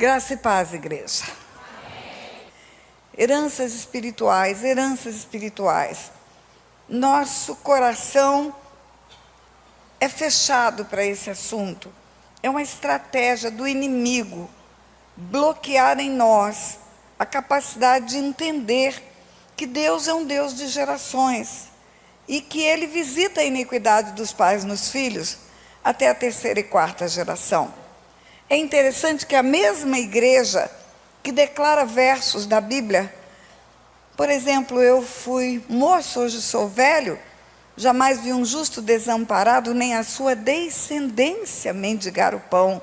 Graça e paz, igreja. Heranças espirituais, heranças espirituais. Nosso coração é fechado para esse assunto. É uma estratégia do inimigo bloquear em nós a capacidade de entender que Deus é um Deus de gerações e que Ele visita a iniquidade dos pais nos filhos até a terceira e quarta geração. É interessante que a mesma igreja que declara versos da Bíblia, por exemplo, eu fui moço, hoje sou velho, jamais vi um justo desamparado, nem a sua descendência mendigar o pão.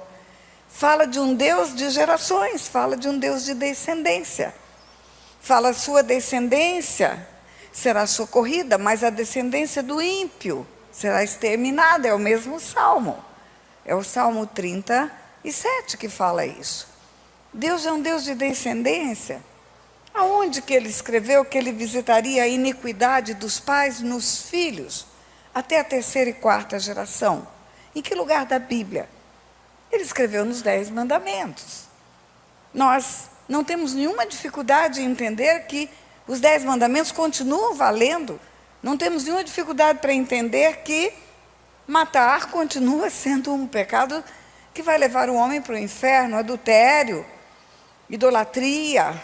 Fala de um Deus de gerações, fala de um Deus de descendência. Fala, sua descendência será socorrida, mas a descendência do ímpio será exterminada. É o mesmo Salmo. É o Salmo 37 que fala isso. Deus é um Deus de descendência. Aonde que ele escreveu que ele visitaria a iniquidade dos pais nos filhos, até a terceira e quarta geração? Em que lugar da Bíblia? Ele escreveu nos 10 mandamentos. Nós não temos nenhuma dificuldade em entender que os 10 mandamentos continuam valendo. Não temos nenhuma dificuldade para entender que matar continua sendo um pecado que vai levar o homem para o inferno. Adultério, idolatria,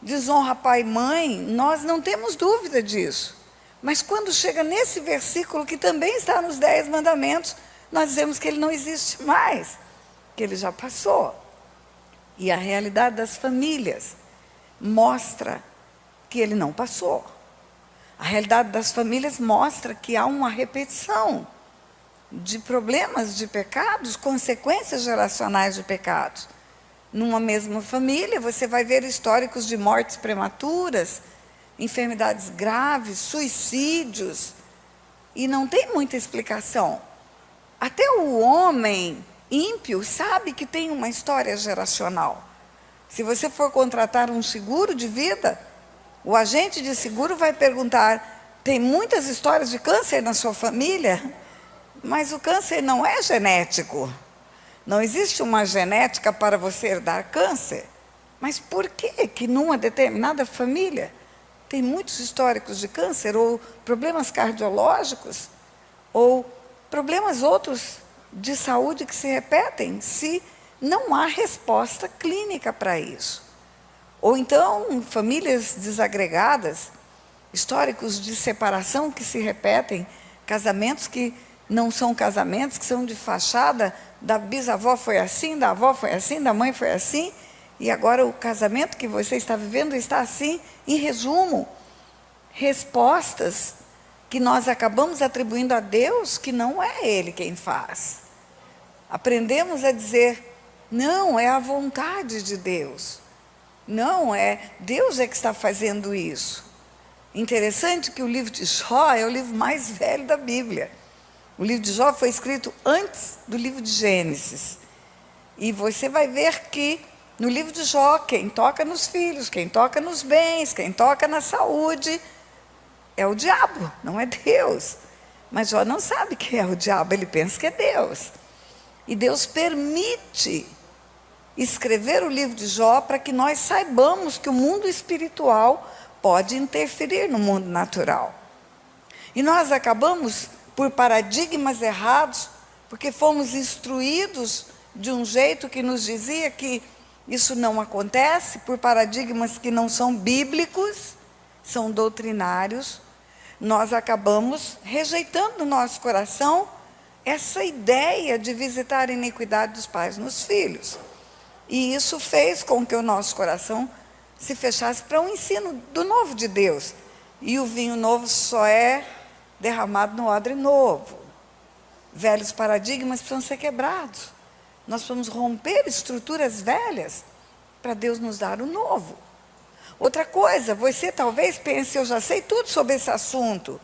desonra pai e mãe, nós não temos dúvida disso. Mas quando chega nesse versículo, que também está nos 10 mandamentos, nós dizemos que ele não existe mais, que ele já passou. E a realidade das famílias mostra que ele não passou. A realidade das famílias mostra que há uma repetição de problemas, de pecados, consequências geracionais de pecados. Numa mesma família, você vai ver históricos de mortes prematuras, enfermidades graves, suicídios, e não tem muita explicação. Até o homem ímpio sabe que tem uma história geracional. Se você for contratar um seguro de vida, o agente de seguro vai perguntar: tem muitas histórias de câncer na sua família? Mas o câncer não é genético. Não existe uma genética para você herdar câncer. Mas por que numa determinada família tem muitos históricos de câncer, ou problemas cardiológicos, ou problemas outros de saúde que se repetem, se não há resposta clínica para isso? Ou então, famílias desagregadas, históricos de separação que se repetem, casamentos que não são casamentos, que são de fachada, da bisavó foi assim, da avó foi assim, da mãe foi assim, e agora o casamento que você está vivendo está assim. Em resumo, respostas que nós acabamos atribuindo a Deus, que não é Ele quem faz. Aprendemos a dizer: não, é a vontade de Deus. Não, Deus é que está fazendo isso. Interessante que o livro de Jó é o livro mais velho da Bíblia. O livro de Jó foi escrito antes do livro de Gênesis. E você vai ver que no livro de Jó, quem toca nos filhos, quem toca nos bens, quem toca na saúde, é o diabo, não é Deus. Mas Jó não sabe que é o diabo, ele pensa que é Deus. E Deus permite escrever o livro de Jó para que nós saibamos que o mundo espiritual pode interferir no mundo natural. E nós acabamos por paradigmas errados, porque fomos instruídos de um jeito que nos dizia que isso não acontece, por paradigmas que não são bíblicos, são doutrinários. Nós acabamos rejeitando no nosso coração essa ideia de visitar a iniquidade dos pais nos filhos. E isso fez com que o nosso coração se fechasse para um ensino do novo de Deus. E o vinho novo só é derramado no odre novo. Velhos paradigmas precisam ser quebrados. Nós vamos romper estruturas velhas para Deus nos dar o novo. Outra coisa, você talvez pense: eu já sei tudo sobre esse assunto.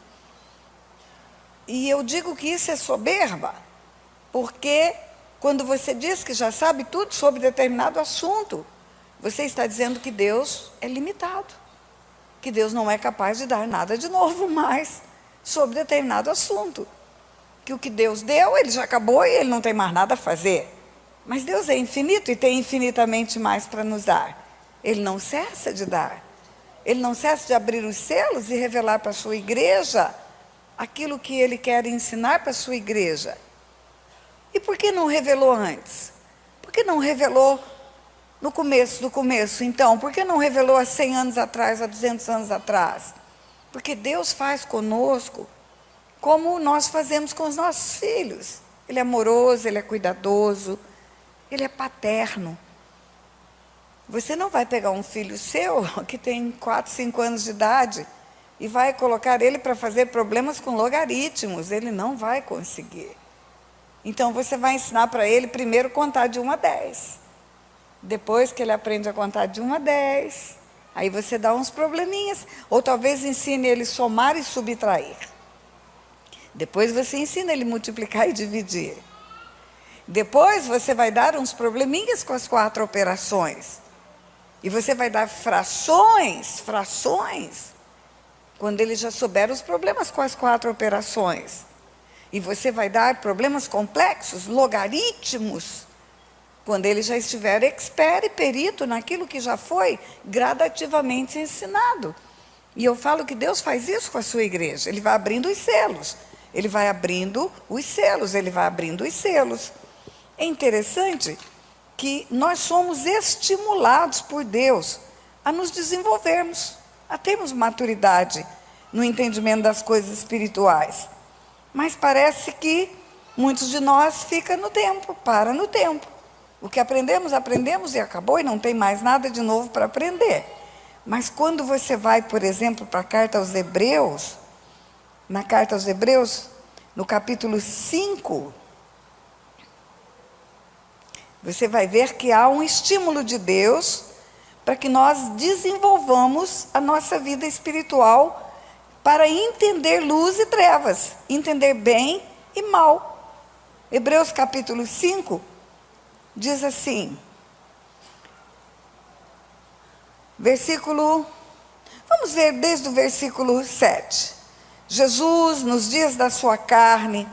E eu digo que isso é soberba, porque quando você diz que já sabe tudo sobre determinado assunto, você está dizendo que Deus é limitado, que Deus não é capaz de dar nada de novo mais sobre determinado assunto, que o que Deus deu, ele já acabou e ele não tem mais nada a fazer. Mas Deus é infinito e tem infinitamente mais para nos dar. Ele não cessa de dar. Ele não cessa de abrir os selos e revelar para a sua igreja aquilo que Ele quer ensinar para a sua igreja. E por que não revelou antes? Por que não revelou no começo do começo, então? Por que não revelou há 100 anos atrás, há 200 anos atrás? Porque Deus faz conosco como nós fazemos com os nossos filhos. Ele é amoroso, Ele é cuidadoso, Ele é paterno. Você não vai pegar um filho seu, que tem 4, 5 anos de idade, e vai colocar ele para fazer problemas com logaritmos. Ele não vai conseguir. Então, você vai ensinar para ele primeiro contar de 1 a 10. Depois que ele aprende a contar de 1 a 10, aí você dá uns probleminhas. Ou talvez ensine ele somar e subtrair. Depois você ensina ele multiplicar e dividir. Depois você vai dar uns probleminhas com as 4 operações. E você vai dar frações, quando ele já souber os problemas com as 4 operações. E você vai dar problemas complexos, logaritmos, quando ele já estiver expert e perito naquilo que já foi gradativamente ensinado. E eu falo que Deus faz isso com a sua igreja. Ele vai abrindo os selos. Ele vai abrindo os selos, ele vai abrindo os selos. É interessante que nós somos estimulados por Deus a nos desenvolvermos, a termos maturidade no entendimento das coisas espirituais. Mas parece que muitos de nós ficam no tempo, para no tempo. O que aprendemos, aprendemos e acabou, e não tem mais nada de novo para aprender. Mas quando você vai, por exemplo, para a carta aos Hebreus, na carta aos Hebreus, no capítulo 5, você vai ver que há um estímulo de Deus para que nós desenvolvamos a nossa vida espiritual para entender luz e trevas, entender bem e mal. Hebreus capítulo 5 diz assim, vamos ver desde o versículo 7. Jesus, nos dias da sua carne,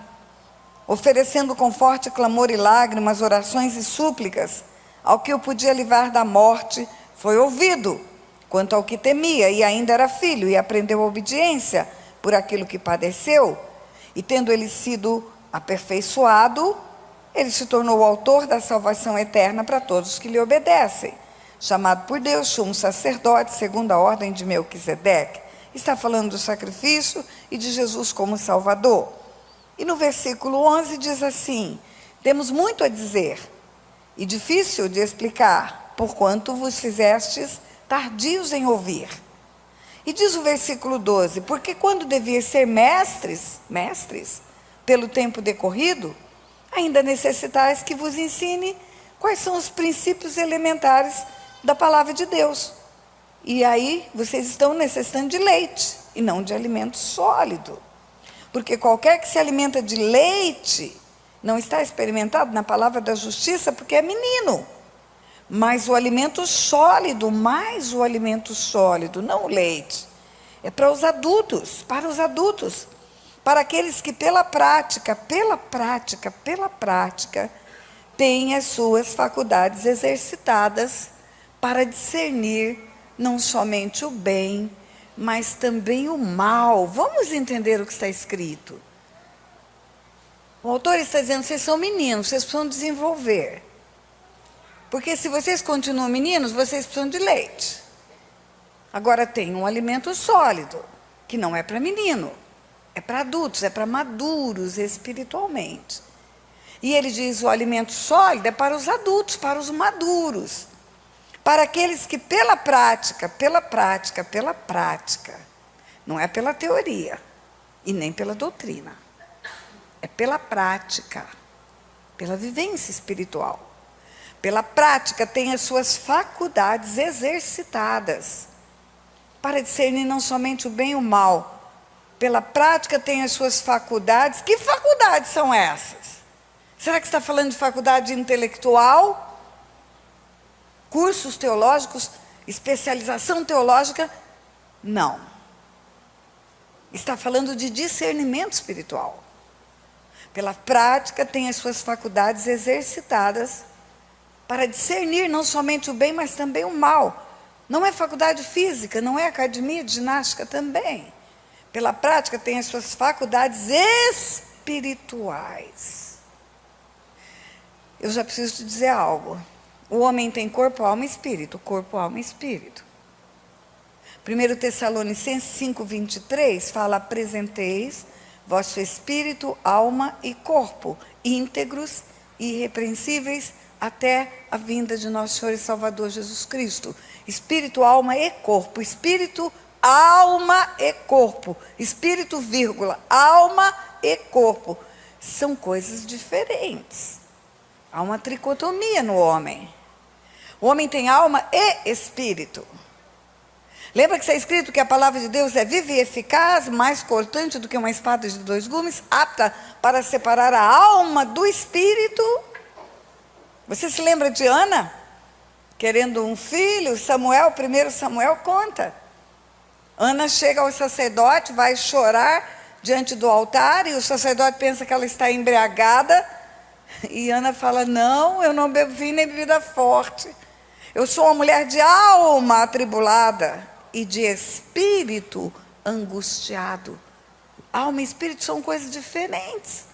oferecendo com forte clamor e lágrimas, orações e súplicas, ao que o podia livrar da morte, foi ouvido, quanto ao que temia, e ainda era filho, e aprendeu a obediência por aquilo que padeceu, e tendo ele sido aperfeiçoado, ele se tornou o autor da salvação eterna para todos que lhe obedecem, chamado por Deus, sumo sacerdote, segundo a ordem de Melquisedeque. Está falando do sacrifício e de Jesus como Salvador. E no versículo 11 diz assim, temos muito a dizer, e difícil de explicar, porquanto vos fizestes tardios em ouvir. E diz o versículo 12, porque quando devias ser mestres, pelo tempo decorrido, ainda necessitais que vos ensine quais são os princípios elementares da palavra de Deus. E aí, vocês estão necessitando de leite, e não de alimento sólido. Porque qualquer que se alimenta de leite, não está experimentado na palavra da justiça, porque é menino. Mas o alimento sólido, mais o alimento sólido, não o leite, é para os adultos, para aqueles que pela prática, têm as suas faculdades exercitadas para discernir não somente o bem, mas também o mal. Vamos entender o que está escrito. O autor está dizendo, vocês são meninos, vocês precisam desenvolver. Porque se vocês continuam meninos, vocês precisam de leite. Agora tem um alimento sólido, que não é para menino, é para adultos, é para maduros espiritualmente. E ele diz, o alimento sólido é para os adultos, para os maduros. Para aqueles que pela prática, não é pela teoria e nem pela doutrina, é pela prática, pela vivência espiritual. Pela prática tem as suas faculdades exercitadas para discernir não somente o bem e o mal. Pela prática tem as suas faculdades. Que faculdades são essas? Será que está falando de faculdade intelectual? Cursos teológicos, especialização teológica? Não. Está falando de discernimento espiritual. Pela prática, tem as suas faculdades exercitadas para discernir não somente o bem, mas também o mal. Não é faculdade física, não é academia de ginástica também. Pela prática, tem as suas faculdades espirituais. Eu já preciso te dizer algo. O homem tem corpo, alma e espírito. Corpo, alma e espírito. 1 Tessalonicenses 5:23 fala: apresenteis vosso espírito, alma e corpo, íntegros e irrepreensíveis até a vinda de nosso Senhor e Salvador Jesus Cristo. Espírito, alma e corpo. Espírito, alma e corpo. Espírito, vírgula, alma e corpo. São coisas diferentes. Há uma tricotomia no homem. O homem tem alma e espírito. Lembra que está escrito que a palavra de Deus é viva e eficaz, mais cortante do que uma espada de 2 gumes, apta para separar a alma do espírito? Você se lembra de Ana? Querendo um filho, Samuel, 1 Samuel conta. Ana chega ao sacerdote, vai chorar diante do altar, e o sacerdote pensa que ela está embriagada, e Ana fala: não, eu não bebo vinho nem bebida forte. Eu sou uma mulher de alma atribulada e de espírito angustiado. Alma e espírito são coisas diferentes.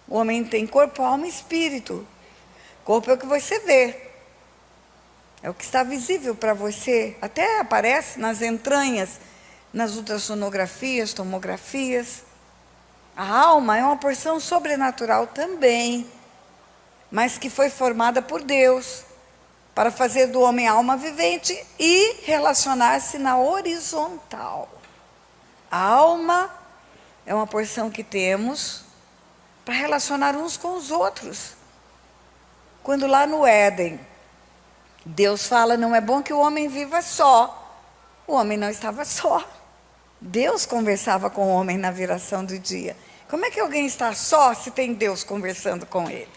O homem tem corpo, alma e espírito. Corpo é o que você vê. É o que está visível para você. Até aparece nas entranhas, nas ultrassonografias, tomografias. A alma é uma porção sobrenatural também, mas que foi formada por Deus para fazer do homem alma vivente e relacionar-se na horizontal. A alma é uma porção que temos para relacionar uns com os outros. Quando lá no Éden, Deus fala: não é bom que o homem viva só. O homem não estava só. Deus conversava com o homem na viração do dia. Como é que alguém está só se tem Deus conversando com ele?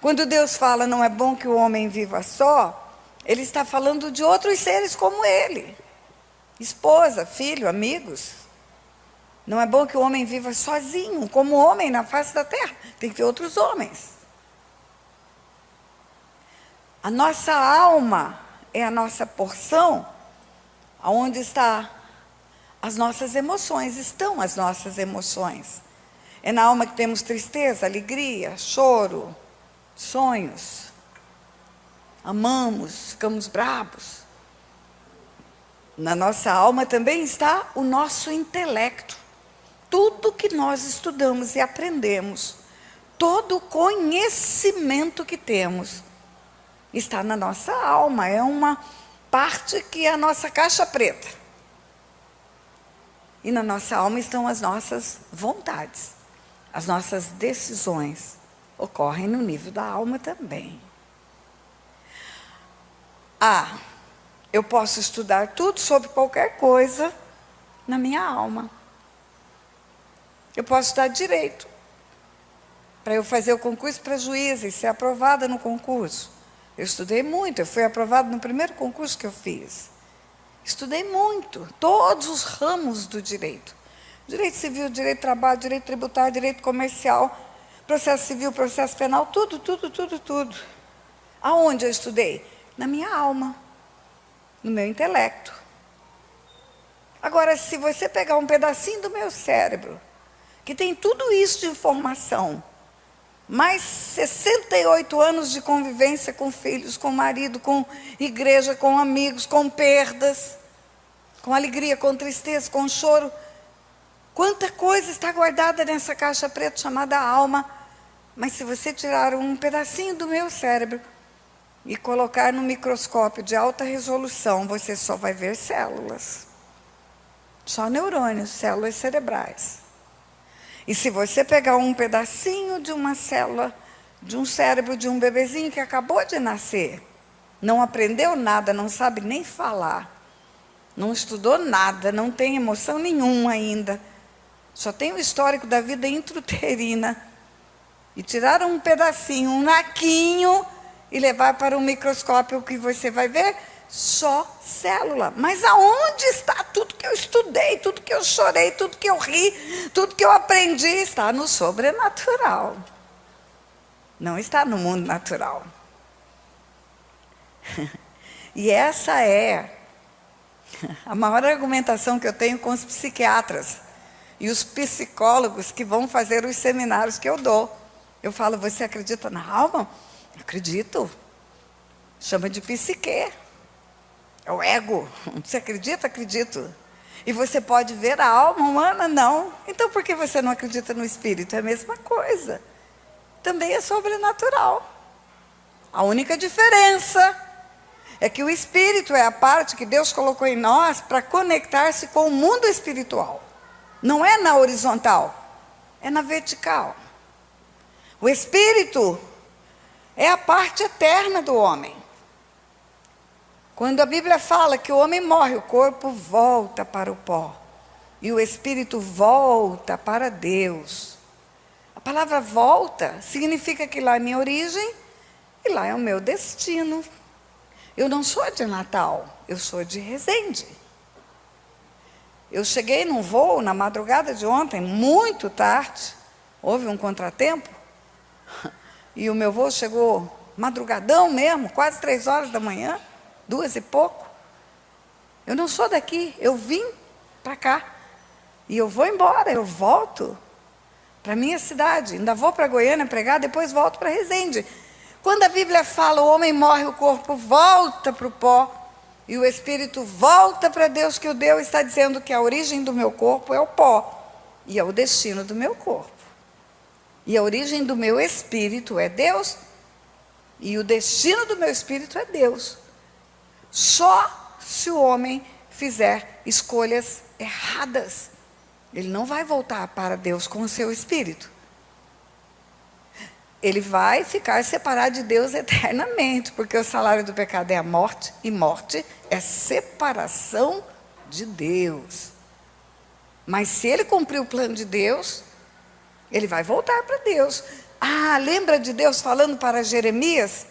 Quando Deus fala: não é bom que o homem viva só, Ele está falando de outros seres como ele. Esposa, filho, amigos. Não é bom que o homem viva sozinho, como homem na face da terra. Tem que ter outros homens. A nossa alma é a nossa porção, onde está as nossas emoções, estão as nossas emoções. É na alma que temos tristeza, alegria, choro, sonhos. Amamos, ficamos bravos. Na nossa alma também está o nosso intelecto. Tudo que nós estudamos e aprendemos, todo o conhecimento que temos, está na nossa alma. É uma parte que é a nossa caixa preta. E na nossa alma estão as nossas vontades. As nossas decisões ocorrem no nível da alma também. Eu posso estudar tudo sobre qualquer coisa na minha alma. Eu posso estudar direito, para eu fazer o concurso para juíza e ser aprovada no concurso. Eu estudei muito, eu fui aprovada no primeiro concurso que eu fiz. Estudei muito, todos os ramos do direito. Direito civil, direito de trabalho, direito tributário, direito comercial, processo civil, processo penal, tudo. Aonde eu estudei? Na minha alma, no meu intelecto. Agora, se você pegar um pedacinho do meu cérebro, que tem tudo isso de informação, mais 68 anos de convivência com filhos, com marido, com igreja, com amigos, com perdas, com alegria, com tristeza, com choro. Quanta coisa está guardada nessa caixa preta chamada alma. Mas se você tirar um pedacinho do meu cérebro e colocar no microscópio de alta resolução, você só vai ver células. Só neurônios, células cerebrais. E se você pegar um pedacinho de uma célula, de um cérebro de um bebezinho que acabou de nascer, não aprendeu nada, não sabe nem falar, não estudou nada, não tem emoção nenhuma ainda, só tem o histórico da vida intrauterina, e tiraram um pedacinho, um naquinho, e levar para um microscópio, o que você vai ver? Só célula. Mas aonde está tudo que eu estudei, tudo que eu chorei, tudo que eu ri, tudo que eu aprendi? Está no sobrenatural. Não está no mundo natural. E essa é a maior argumentação que eu tenho com os psiquiatras e os psicólogos que vão fazer os seminários que eu dou. Eu falo, você acredita na alma? Acredito. Chama de psique. É o ego. Você acredita? Acredito. E você pode ver a alma humana? Não. Então por que você não acredita no espírito? É a mesma coisa. Também é sobrenatural. A única diferença é que o espírito é a parte que Deus colocou em nós para conectar-se com o mundo espiritual. Não é na horizontal, é na vertical. O espírito é a parte eterna do homem. Quando a Bíblia fala que o homem morre, o corpo volta para o pó. E o espírito volta para Deus. A palavra volta significa que lá é minha origem e lá é o meu destino. Eu não sou de Natal, eu sou de Resende. Eu cheguei num voo na madrugada de ontem, muito tarde. Houve um contratempo. E o meu voo chegou madrugadão mesmo, quase 3 horas da manhã, 2 e pouco. Eu não sou daqui, eu vim para cá. E eu vou embora, eu volto para a minha cidade. Ainda vou para Goiânia pregar, depois volto para Resende. Quando a Bíblia fala, o homem morre, o corpo volta para o pó, e o espírito volta para Deus, que o Deus está dizendo que a origem do meu corpo é o pó, e é o destino do meu corpo. E a origem do meu espírito é Deus, e o destino do meu espírito é Deus. Só se o homem fizer escolhas erradas, ele não vai voltar para Deus com o seu espírito. Ele vai ficar separado de Deus eternamente, porque o salário do pecado é a morte, e morte é separação de Deus. Mas se ele cumprir o plano de Deus, ele vai voltar para Deus. Ah, lembra de Deus falando para Jeremias?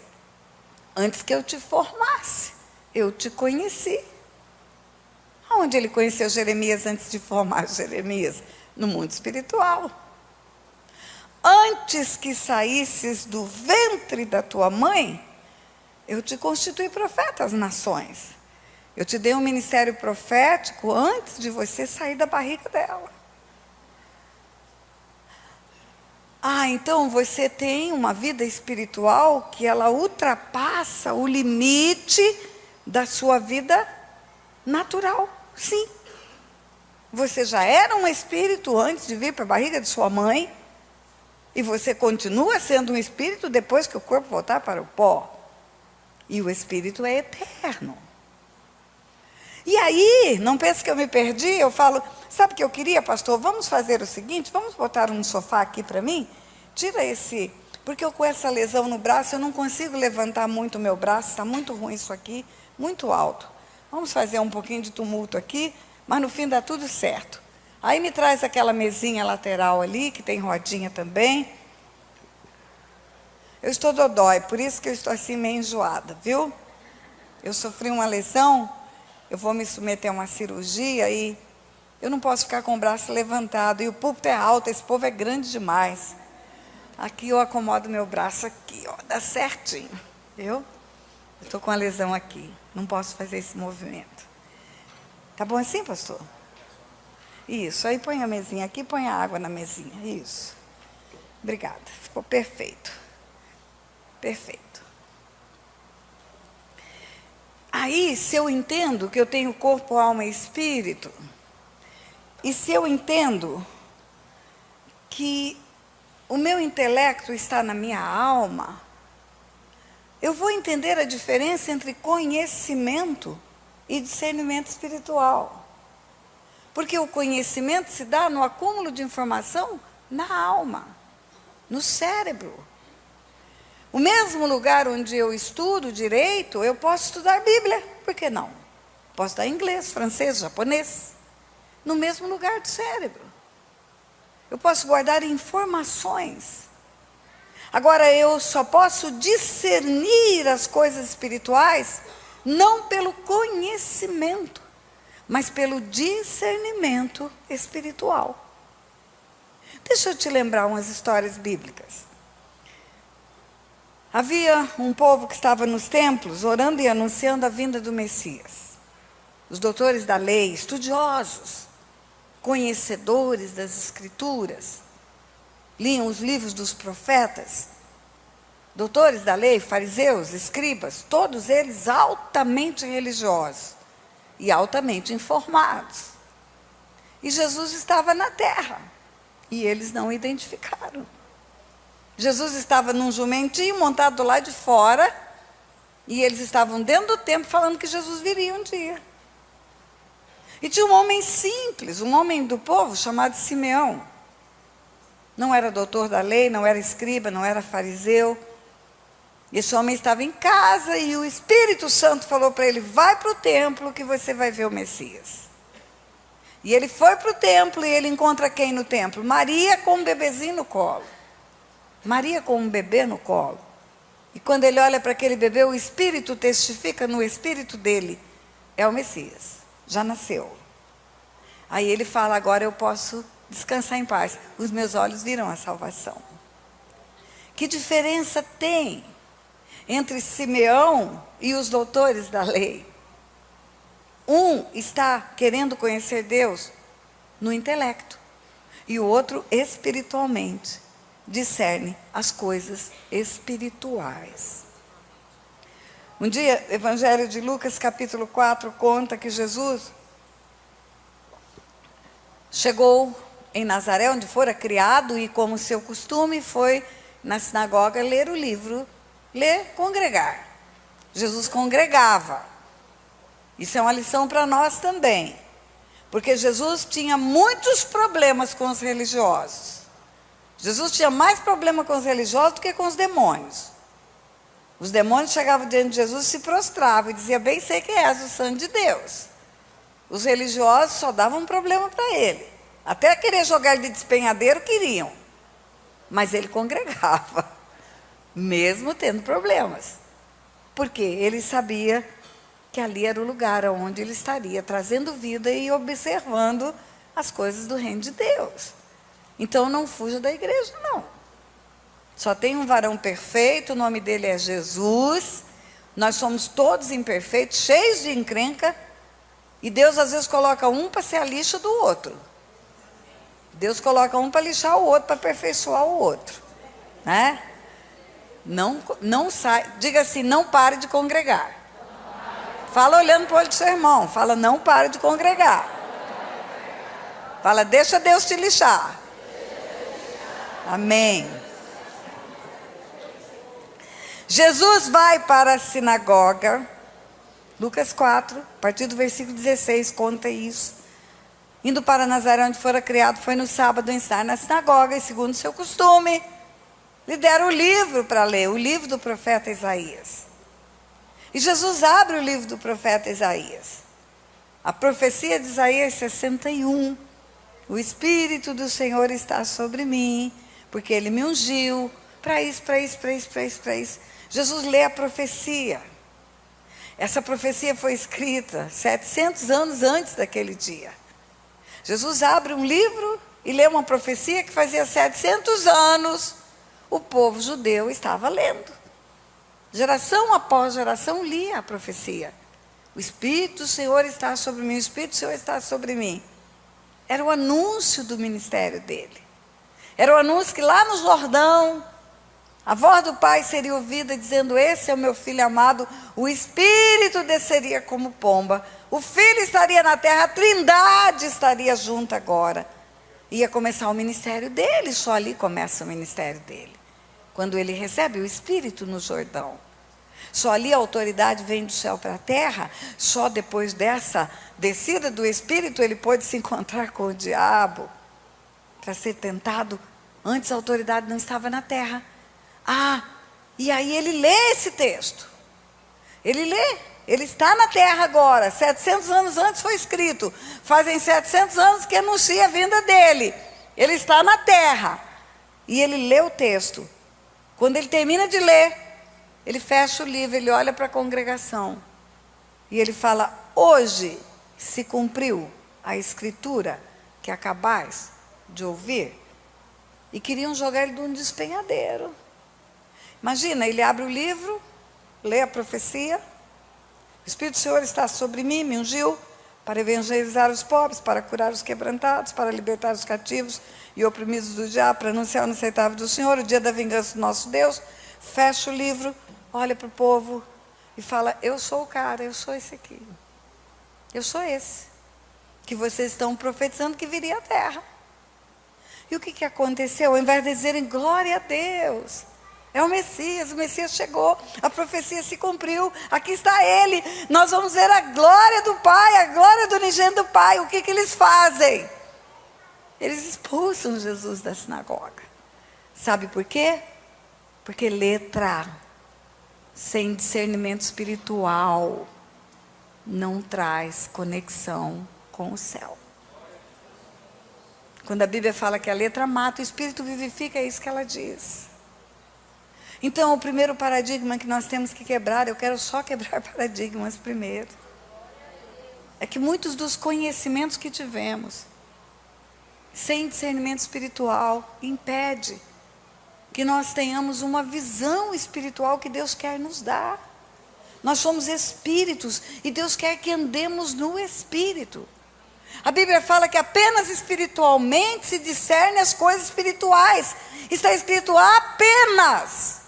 Antes que eu te formasse, eu te conheci. Onde ele conheceu Jeremias antes de formar Jeremias? No mundo espiritual. Antes que saísses do ventre da tua mãe, eu te constituí profeta às nações. Eu te dei um ministério profético antes de você sair da barriga dela. Ah, então você tem uma vida espiritual que ela ultrapassa o limite da sua vida natural. Sim. Você já era um espírito antes de vir para a barriga de sua mãe. E você continua sendo um espírito depois que o corpo voltar para o pó. E o espírito é eterno. E aí, não pense que eu me perdi, eu falo, sabe o que eu queria, pastor? Vamos fazer o seguinte, vamos botar um sofá aqui para mim? Tira esse, porque eu com essa lesão no braço, eu não consigo levantar muito o meu braço, está muito ruim isso aqui, muito alto. Vamos fazer um pouquinho de tumulto aqui, mas no fim dá tudo certo. Aí me traz aquela mesinha lateral ali, que tem rodinha também. Eu estou dodói, por isso que eu estou assim meio enjoada, viu? Eu sofri uma lesão, eu vou me submeter a uma cirurgia e eu não posso ficar com o braço levantado. E o púlpito é alto, esse povo é grande demais. Aqui eu acomodo meu braço aqui, ó, dá certinho, viu? Eu estou com a lesão aqui, não posso fazer esse movimento. Tá bom assim, pastor? Isso, aí põe a mesinha aqui, põe a água na mesinha, isso. Obrigada, ficou perfeito. Perfeito. Aí, se eu entendo que eu tenho corpo, alma e espírito, e se eu entendo que o meu intelecto está na minha alma, eu vou entender a diferença entre conhecimento e discernimento espiritual. Porque o conhecimento se dá no acúmulo de informação na alma, no cérebro. O mesmo lugar onde eu estudo direito, eu posso estudar Bíblia, por que não? Posso estudar inglês, francês, japonês, no mesmo lugar do cérebro. Eu posso guardar informações. Agora, eu só posso discernir as coisas espirituais, não pelo conhecimento, mas pelo discernimento espiritual. Deixa eu te lembrar umas histórias bíblicas. Havia um povo que estava nos templos orando e anunciando a vinda do Messias. Os doutores da lei, estudiosos, conhecedores das Escrituras, liam os livros dos profetas. Doutores da lei, fariseus, escribas, todos eles altamente religiosos e altamente informados. E Jesus estava na terra e eles não o identificaram. Jesus estava num jumentinho montado do lado de fora e eles estavam dentro do templo falando que Jesus viria um dia. E tinha um homem simples, um homem do povo chamado Simeão. Não era doutor da lei, não era escriba, não era fariseu. Esse homem estava em casa e o Espírito Santo falou para ele: vai para o templo que você vai ver o Messias. E ele foi para o templo e ele encontra quem no templo? Maria com um bebezinho no colo. Maria com um bebê no colo. E quando ele olha para aquele bebê, o Espírito testifica no espírito dele: é o Messias, já nasceu. Aí ele fala: agora eu posso descansar em paz, os meus olhos viram a salvação. Que diferença tem entre Simeão e os doutores da lei? Um está querendo conhecer Deus no intelecto e o outro espiritualmente. Discerne as coisas espirituais. Um dia, Evangelho de Lucas, capítulo 4, conta que Jesus chegou em Nazaré, onde fora criado, e como seu costume, foi na sinagoga ler o livro, congregar. Jesus congregava. Isso é uma lição para nós também, porque Jesus tinha muitos problemas com os religiosos. Jesus tinha mais problema com os religiosos do que com os demônios. Os demônios chegavam diante de Jesus e se prostravam e diziam: bem sei que és o Santo de Deus. Os religiosos só davam um problema para ele. Até querer jogar ele de despenhadeiro queriam. Mas ele congregava, mesmo tendo problemas. Porque ele sabia que ali era o lugar onde ele estaria trazendo vida e observando as coisas do reino de Deus. Então não fuja da igreja, não. Só tem um varão perfeito, o nome dele é Jesus. Nós somos todos imperfeitos, cheios de encrenca. E Deus às vezes coloca um para ser a lixa do outro. Deus coloca um para lixar o outro, para aperfeiçoar o outro. Né? Não sai, diga assim: não pare de congregar. Fala olhando para o olho do seu irmão. Fala: não pare de congregar. Fala: deixa Deus te lixar. Amém. Jesus vai para a sinagoga. Lucas 4, a partir do versículo 16, conta isso. Indo para Nazaré, onde fora criado, foi no sábado ensinar na sinagoga, e segundo seu costume, lhe deram o livro para ler, o livro do profeta Isaías. E Jesus abre o livro do profeta Isaías. A profecia de Isaías 61. O Espírito do Senhor está sobre mim, porque Ele me ungiu para isso, para isso, para isso, para isso, para isso. Jesus lê a profecia. Essa profecia foi escrita 700 anos antes daquele dia. Jesus abre um livro e lê uma profecia que fazia 700 anos o povo judeu estava lendo. Geração após geração lia a profecia. O Espírito do Senhor está sobre mim, o Espírito do Senhor está sobre mim. Era o anúncio do ministério dele. Era o anúncio que lá no Jordão, a voz do Pai seria ouvida dizendo: esse é o meu Filho amado. O Espírito desceria como pomba. O Filho estaria na terra, a Trindade estaria junto agora. Ia começar o ministério dele, só ali começa o ministério dele. Quando ele recebe o Espírito no Jordão. Só ali a autoridade vem do céu para a terra. Só depois dessa descida do Espírito ele pôde se encontrar com o diabo para ser tentado. Antes a autoridade não estava na terra. E aí ele lê esse texto. Ele lê. Ele está na terra agora. 700 anos antes foi escrito. Fazem 700 anos que anuncia a vinda dele. Ele está na terra. E ele lê o texto. Quando ele termina de ler, ele fecha o livro, ele olha para a congregação. E ele fala: hoje se cumpriu a escritura que acabais de ouvir. E queriam jogar ele de um despenhadeiro. Imagina, ele abre o livro, lê a profecia. O Espírito do Senhor está sobre mim, me ungiu para evangelizar os pobres, para curar os quebrantados, para libertar os cativos e oprimidos do diabo, para anunciar o inaceitável do Senhor, o dia da vingança do nosso Deus. Fecha o livro, olha para o povo e fala: eu sou o cara, eu sou esse aqui. Eu sou esse, que vocês estão profetizando que viria à terra. E o que aconteceu? Ao invés de dizerem glória a Deus, é o Messias chegou, a profecia se cumpriu, aqui está ele, nós vamos ver a glória do Pai, a glória do unigênito do Pai. O que eles fazem? Eles expulsam Jesus da sinagoga. Sabe por quê? Porque letra sem discernimento espiritual não traz conexão com o céu. Quando a Bíblia fala que a letra mata, o Espírito vivifica, é isso que ela diz. Então, o primeiro paradigma que nós temos que quebrar, eu quero só quebrar paradigmas primeiro, é que muitos dos conhecimentos que tivemos, sem discernimento espiritual, impede que nós tenhamos uma visão espiritual que Deus quer nos dar. Nós somos espíritos e Deus quer que andemos no Espírito. A Bíblia fala que apenas espiritualmente se discerne as coisas espirituais. Está escrito apenas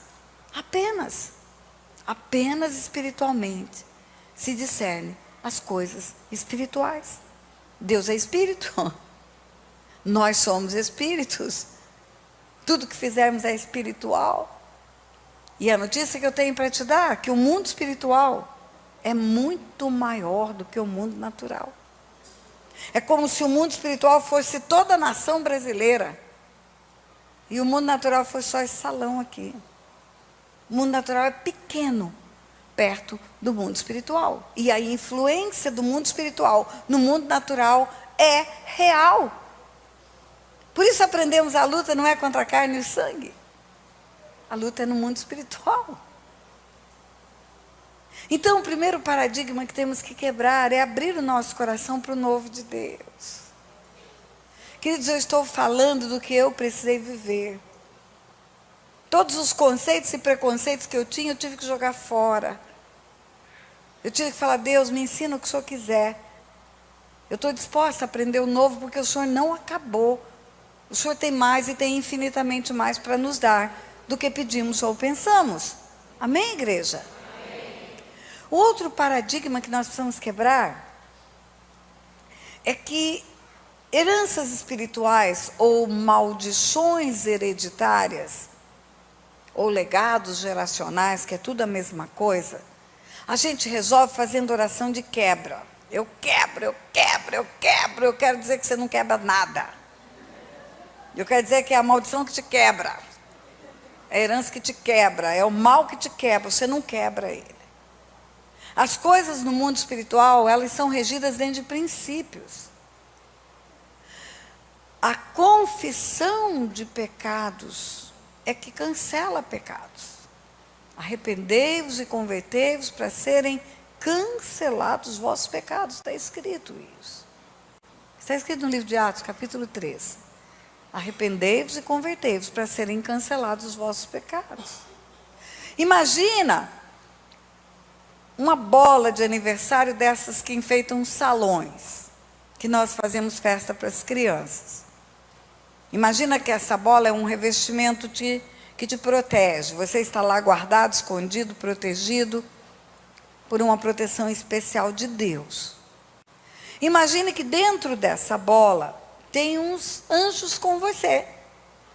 espiritualmente se discerne as coisas espirituais. Deus é espírito. Nós somos espíritos. Tudo que fizermos é espiritual. E a notícia que eu tenho para te dar é que o mundo espiritual é muito maior do que o mundo natural. É como se o mundo espiritual fosse toda a nação brasileira e o mundo natural fosse só esse salão aqui. O mundo natural é pequeno perto do mundo espiritual. E a influência do mundo espiritual no mundo natural é real. Por isso aprendemos: a luta não é contra a carne e o sangue. A luta é no mundo espiritual. Então, o primeiro paradigma que temos que quebrar é abrir o nosso coração para o novo de Deus. Queridos, eu estou falando do que eu precisei viver. Todos os conceitos e preconceitos que eu tinha, eu tive que jogar fora. Eu tive que falar: Deus, me ensina o que o Senhor quiser. Eu estou disposta a aprender o novo, porque o Senhor não acabou. O Senhor tem mais e tem infinitamente mais para nos dar do que pedimos ou pensamos. Amém, igreja? O outro paradigma que nós precisamos quebrar é que heranças espirituais ou maldições hereditárias ou legados geracionais, que é tudo a mesma coisa, a gente resolve fazendo oração de quebra. Eu quebro, eu quebro, eu quebro. Eu quero dizer que você não quebra nada. Eu quero dizer que é a maldição que te quebra, é a herança que te quebra, é o mal que te quebra, você não quebra ele. As coisas no mundo espiritual, elas são regidas dentro de princípios. A confissão de pecados é que cancela pecados. Arrependei-vos e convertei-vos para serem cancelados os vossos pecados. Está escrito isso. Está escrito no livro de Atos, capítulo 3. Arrependei-vos e convertei-vos para serem cancelados os vossos pecados. Imagina uma bola de aniversário dessas que enfeitam salões, que nós fazemos festa para as crianças. Imagina que essa bola é um revestimento que te protege. Você está lá guardado, escondido, protegido por uma proteção especial de Deus. Imagine que dentro dessa bola tem uns anjos com você.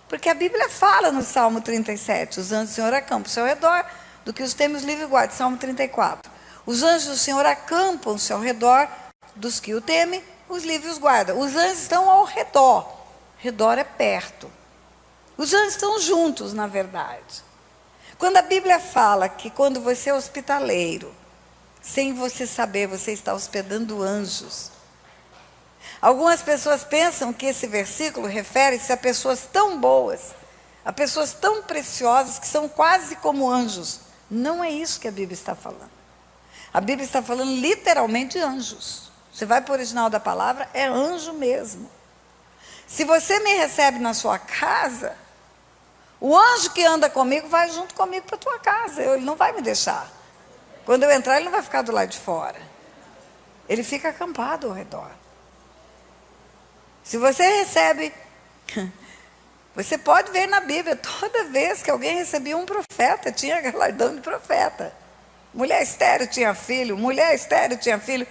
Porque a Bíblia fala no Salmo 37, os anjos do Senhor acampam ao seu redor, do que os temes livre e guarda, Salmo 34. Os anjos do Senhor acampam ao seu redor, dos que o temem, os livre os guarda. Os anjos estão ao redor. Redor é perto. Os anjos estão juntos, na verdade. Quando a Bíblia fala que quando você é hospitaleiro, sem você saber, você está hospedando anjos. Algumas pessoas pensam que esse versículo refere-se a pessoas tão boas, a pessoas tão preciosas que são quase como anjos. Não é isso que a Bíblia está falando. A Bíblia está falando literalmente de anjos. Você vai para o original da palavra, é anjo mesmo. Se você me recebe na sua casa, O anjo que anda comigo vai junto comigo para a tua casa. Ele não vai me deixar. Quando eu entrar, ele não vai ficar do lado de fora. Ele fica acampado ao redor. Se você recebe... Você pode ver na Bíblia, toda vez que alguém recebia um profeta, tinha galardão de profeta. Mulher estéril tinha filho, mulher estéril tinha filho.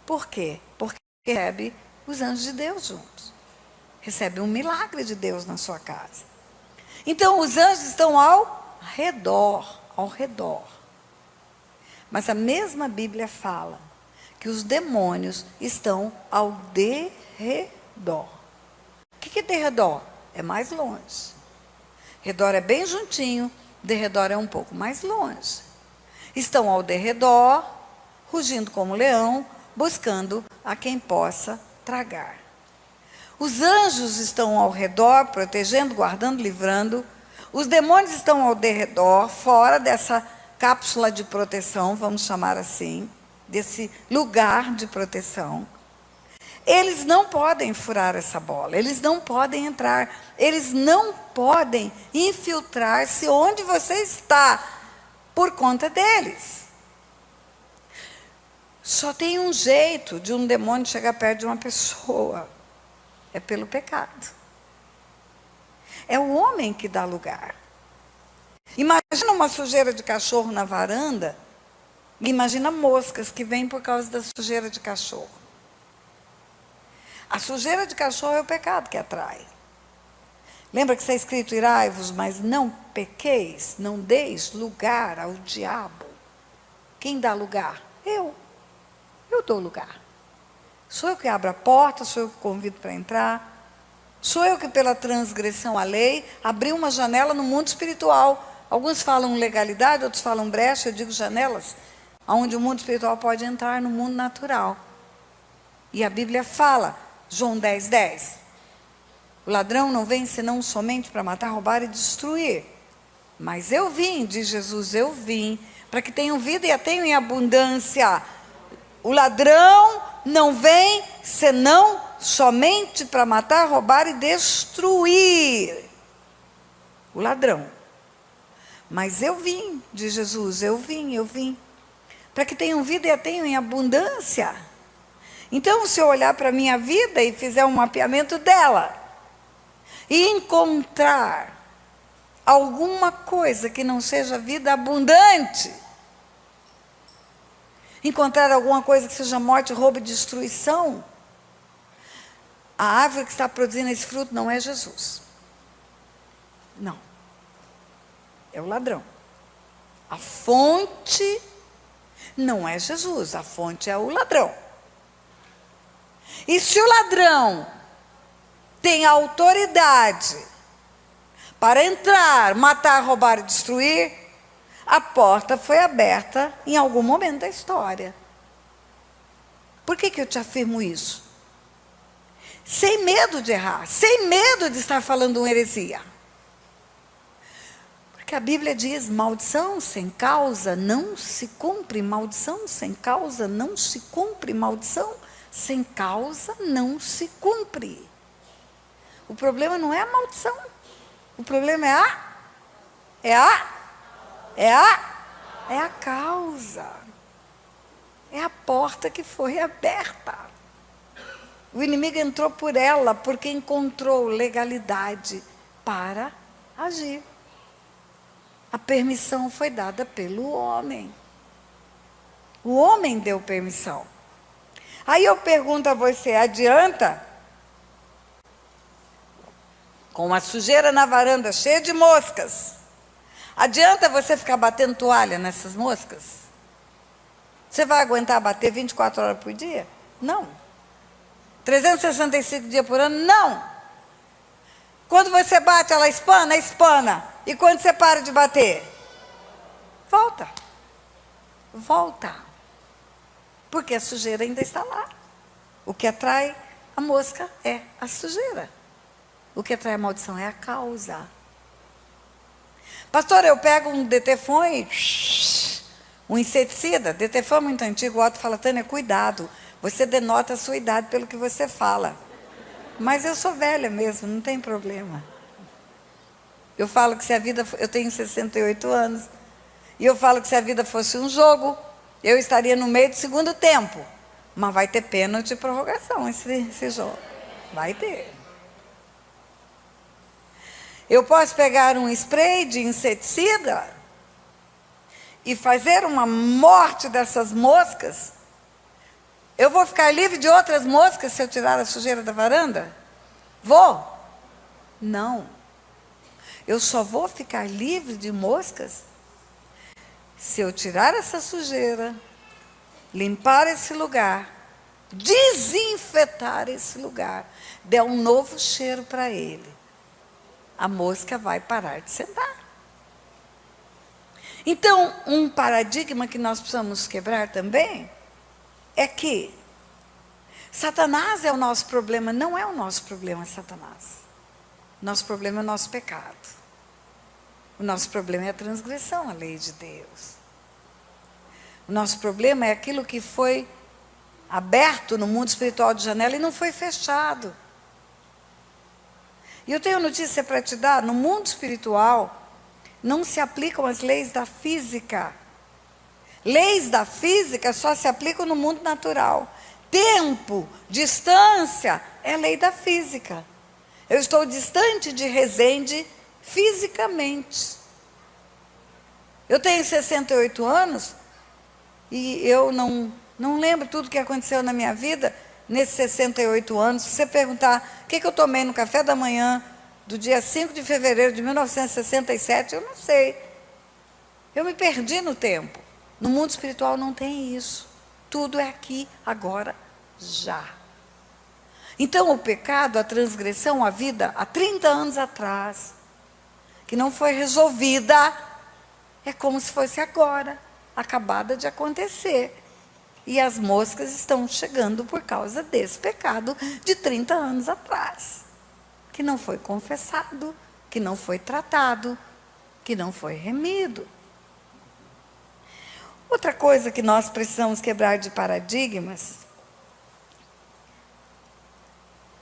Por quê? Porque recebe os anjos de Deus juntos. Recebe um milagre de Deus na sua casa. Então, os anjos estão ao redor, ao redor. Mas a mesma Bíblia fala que os demônios estão ao derredor. O que é derredor? É mais longe. Redor é bem juntinho, derredor é um pouco mais longe. Estão ao derredor, rugindo como leão, buscando a quem possa tragar. Os anjos estão ao redor, protegendo, guardando, livrando. Os demônios estão ao derredor, fora dessa cápsula de proteção, vamos chamar assim, desse lugar de proteção. Eles não podem furar essa bola, eles não podem entrar, eles não podem infiltrar-se onde você está, por conta deles. Só tem um jeito de um demônio chegar perto de uma pessoa, é pelo pecado. É o homem que dá lugar. Imagina uma sujeira de cachorro na varanda, e imagina moscas que vêm por causa da sujeira de cachorro. A sujeira de cachorro é o pecado que atrai. Lembra que está escrito, irai-vos, mas não pequeis, não deis lugar ao diabo. Quem dá lugar? Eu dou lugar. Sou eu que abro a porta, sou eu que convido para entrar. Sou eu que, pela transgressão à lei, abri uma janela no mundo espiritual. Alguns falam legalidade, outros falam brecha, eu digo janelas, onde o mundo espiritual pode entrar no mundo natural. E a Bíblia fala, João 10:10, o ladrão não vem senão somente para matar, roubar e destruir. Mas eu vim, diz Jesus, eu vim, para que tenham vida e a tenham em abundância. O ladrão não vem senão somente para matar, roubar e destruir. O ladrão. Mas eu vim, diz Jesus, eu vim, para que tenham vida e a tenham em abundância. Então, se eu olhar para a minha vida e fizer um mapeamento dela, e encontrar alguma coisa que não seja vida abundante, encontrar alguma coisa que seja morte, roubo e destruição, a árvore que está produzindo esse fruto não é Jesus. Não. É o ladrão. A fonte não é Jesus, a fonte é o ladrão. E se o ladrão tem autoridade para entrar, matar, roubar e destruir, a porta foi aberta em algum momento da história. Por que eu te afirmo isso? Sem medo de errar, sem medo de estar falando uma heresia. Porque a Bíblia diz, maldição sem causa não se cumpre, maldição sem causa não se cumpre, maldição sem causa não se cumpre. O problema não é a maldição. O problema é a causa. É a porta que foi aberta. O inimigo entrou por ela porque encontrou legalidade para agir. A permissão foi dada pelo homem. O homem deu permissão. Aí eu pergunto a você, adianta? Com uma sujeira na varanda cheia de moscas, adianta você ficar batendo toalha nessas moscas? Você vai aguentar bater 24 horas por dia? Não. 365 dias por ano? Não. Quando você bate, ela espana? Espana. E quando você para de bater? Volta. Volta. Porque a sujeira ainda está lá. O que atrai a mosca é a sujeira. O que atrai a maldição é a causa. Pastor, eu pego um Detefon e um inseticida. Detefon é muito antigo, o Otto fala, Tânia, cuidado. Você denota a sua idade pelo que você fala. Mas eu sou velha mesmo, não tem problema. Eu falo que se a vida... Eu tenho 68 anos. E eu falo que se a vida fosse um jogo, eu estaria no meio do segundo tempo. Mas vai ter pênalti e prorrogação esse jogo. Vai ter. Eu posso pegar um spray de inseticida e fazer uma morte dessas moscas. Eu vou ficar livre de outras moscas se eu tirar a sujeira da varanda? Vou? Não. Eu só vou ficar livre de moscas se eu tirar essa sujeira, limpar esse lugar, desinfetar esse lugar, der um novo cheiro para ele. A mosca vai parar de sentar. Então, um paradigma que nós precisamos quebrar também é que Satanás é o nosso problema. Não é o nosso problema, Satanás. Nosso problema é o nosso pecado. O nosso problema é a transgressão à lei de Deus. O nosso problema é aquilo que foi aberto no mundo espiritual de janela e não foi fechado. E eu tenho notícia para te dar: no mundo espiritual não se aplicam as leis da física. Leis da física só se aplicam no mundo natural. Tempo, distância, é lei da física. Eu estou distante de Resende fisicamente. Eu tenho 68 anos e eu não lembro tudo que aconteceu na minha vida nesses 68 anos. Se você perguntar o que eu tomei no café da manhã do dia 5 de fevereiro de 1967, eu não sei. Eu me perdi no tempo. No mundo espiritual não tem isso. Tudo é aqui, agora, já. Então o pecado, a transgressão, a vida há 30 anos atrás, que não foi resolvida, é como se fosse agora, acabada de acontecer. E as moscas estão chegando por causa desse pecado de 30 anos atrás, que não foi confessado, que não foi tratado, que não foi remido. Outra coisa que nós precisamos quebrar de paradigmas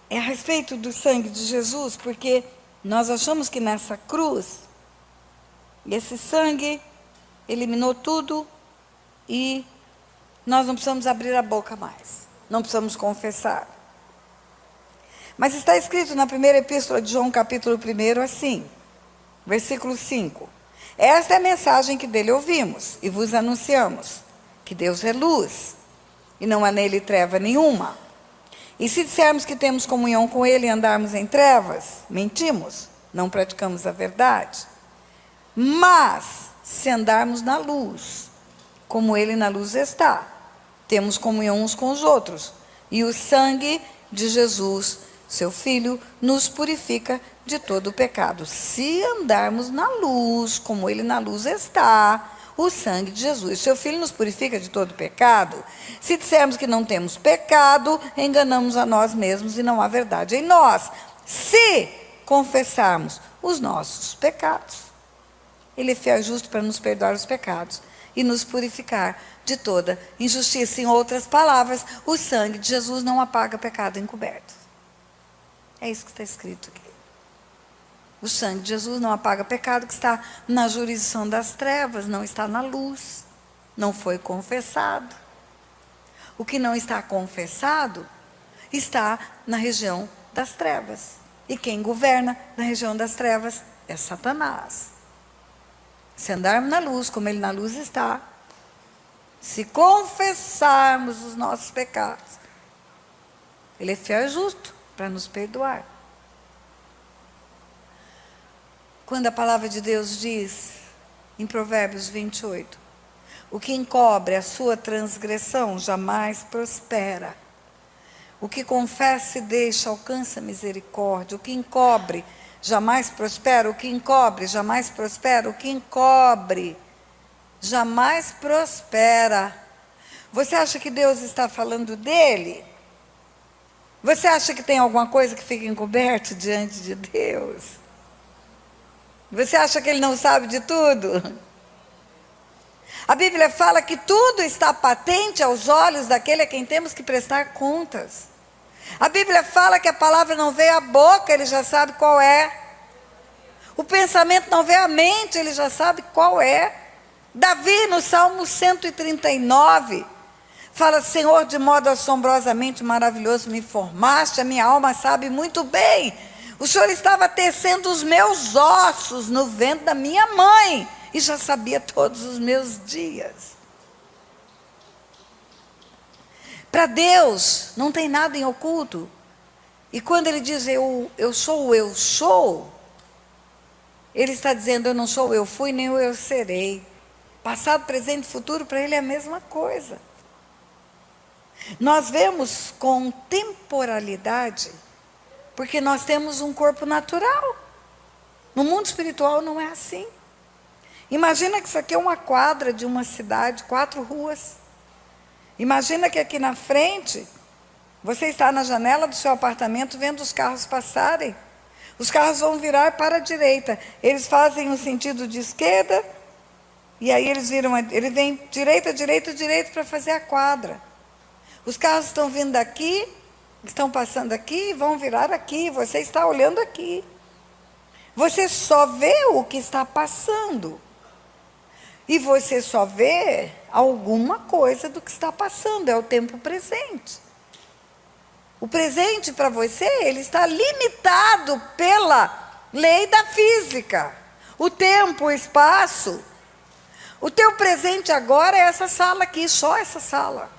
é a respeito do sangue de Jesus, porque nós achamos que nessa cruz, esse sangue eliminou tudo e nós não precisamos abrir a boca mais, não precisamos confessar. Mas está escrito na primeira epístola de João, capítulo 1, assim, versículo 5. Esta é a mensagem que dele ouvimos e vos anunciamos, que Deus é luz, e não há nele treva nenhuma. E se dissermos que temos comunhão com ele e andarmos em trevas, mentimos, não praticamos a verdade. Mas, se andarmos na luz, como ele na luz está, temos comunhão uns com os outros, e o sangue de Jesus, seu Filho, nos purifica de todo o pecado. Se andarmos na luz, como ele na luz está, o sangue de Jesus, seu Filho, nos purifica de todo o pecado. Se dissermos que não temos pecado, enganamos a nós mesmos e não há verdade em nós. Se confessarmos os nossos pecados, ele é fiel e justo para nos perdoar os pecados e nos purificar de toda injustiça. Em outras palavras, o sangue de Jesus não apaga pecado encoberto. É isso que está escrito aqui. O sangue de Jesus não apaga pecado que está na jurisdição das trevas, não está na luz, não foi confessado. O que não está confessado está na região das trevas. E quem governa na região das trevas é Satanás. Se andarmos na luz, como ele na luz está, se confessarmos os nossos pecados, ele é fiel e justo para nos perdoar. Quando a palavra de Deus diz, em Provérbios 28, o que encobre a sua transgressão jamais prospera. O que confessa e deixa alcança misericórdia. O que encobre jamais prospera. O que encobre jamais prospera. O que encobre jamais prospera. Você acha que Deus está falando dele? Você acha que tem alguma coisa que fica encoberto diante de Deus? Você acha que ele não sabe de tudo? A Bíblia fala que tudo está patente aos olhos daquele a quem temos que prestar contas. A Bíblia fala que a palavra não veio à boca, ele já sabe qual é. O pensamento não vê a mente, ele já sabe qual é. Davi, no Salmo 139, fala: Senhor, de modo assombrosamente maravilhoso me formaste, a minha alma sabe muito bem. O Senhor estava tecendo os meus ossos no ventre da minha mãe e já sabia todos os meus dias. Para Deus não tem nada em oculto. E quando ele diz eu sou, ele está dizendo: eu não sou o eu fui, nem o eu serei. Passado, presente e futuro, para ele é a mesma coisa. Nós vemos com temporalidade, porque nós temos um corpo natural. No mundo espiritual não é assim. Imagina que isso aqui é uma quadra de uma cidade, 4 ruas. Imagina que aqui na frente, você está na janela do seu apartamento vendo os carros passarem. Os carros vão virar para a direita. Eles fazem no sentido de esquerda, e aí ele vem direita, direita, direita para fazer a quadra. Os carros estão vindo daqui, estão passando aqui e vão virar aqui. Você está olhando aqui. Você só vê o que está passando. E você só vê alguma coisa do que está passando. É o tempo presente. O presente para você, ele está limitado pela lei da física. O tempo, o espaço. O teu presente agora é essa sala aqui, só essa sala.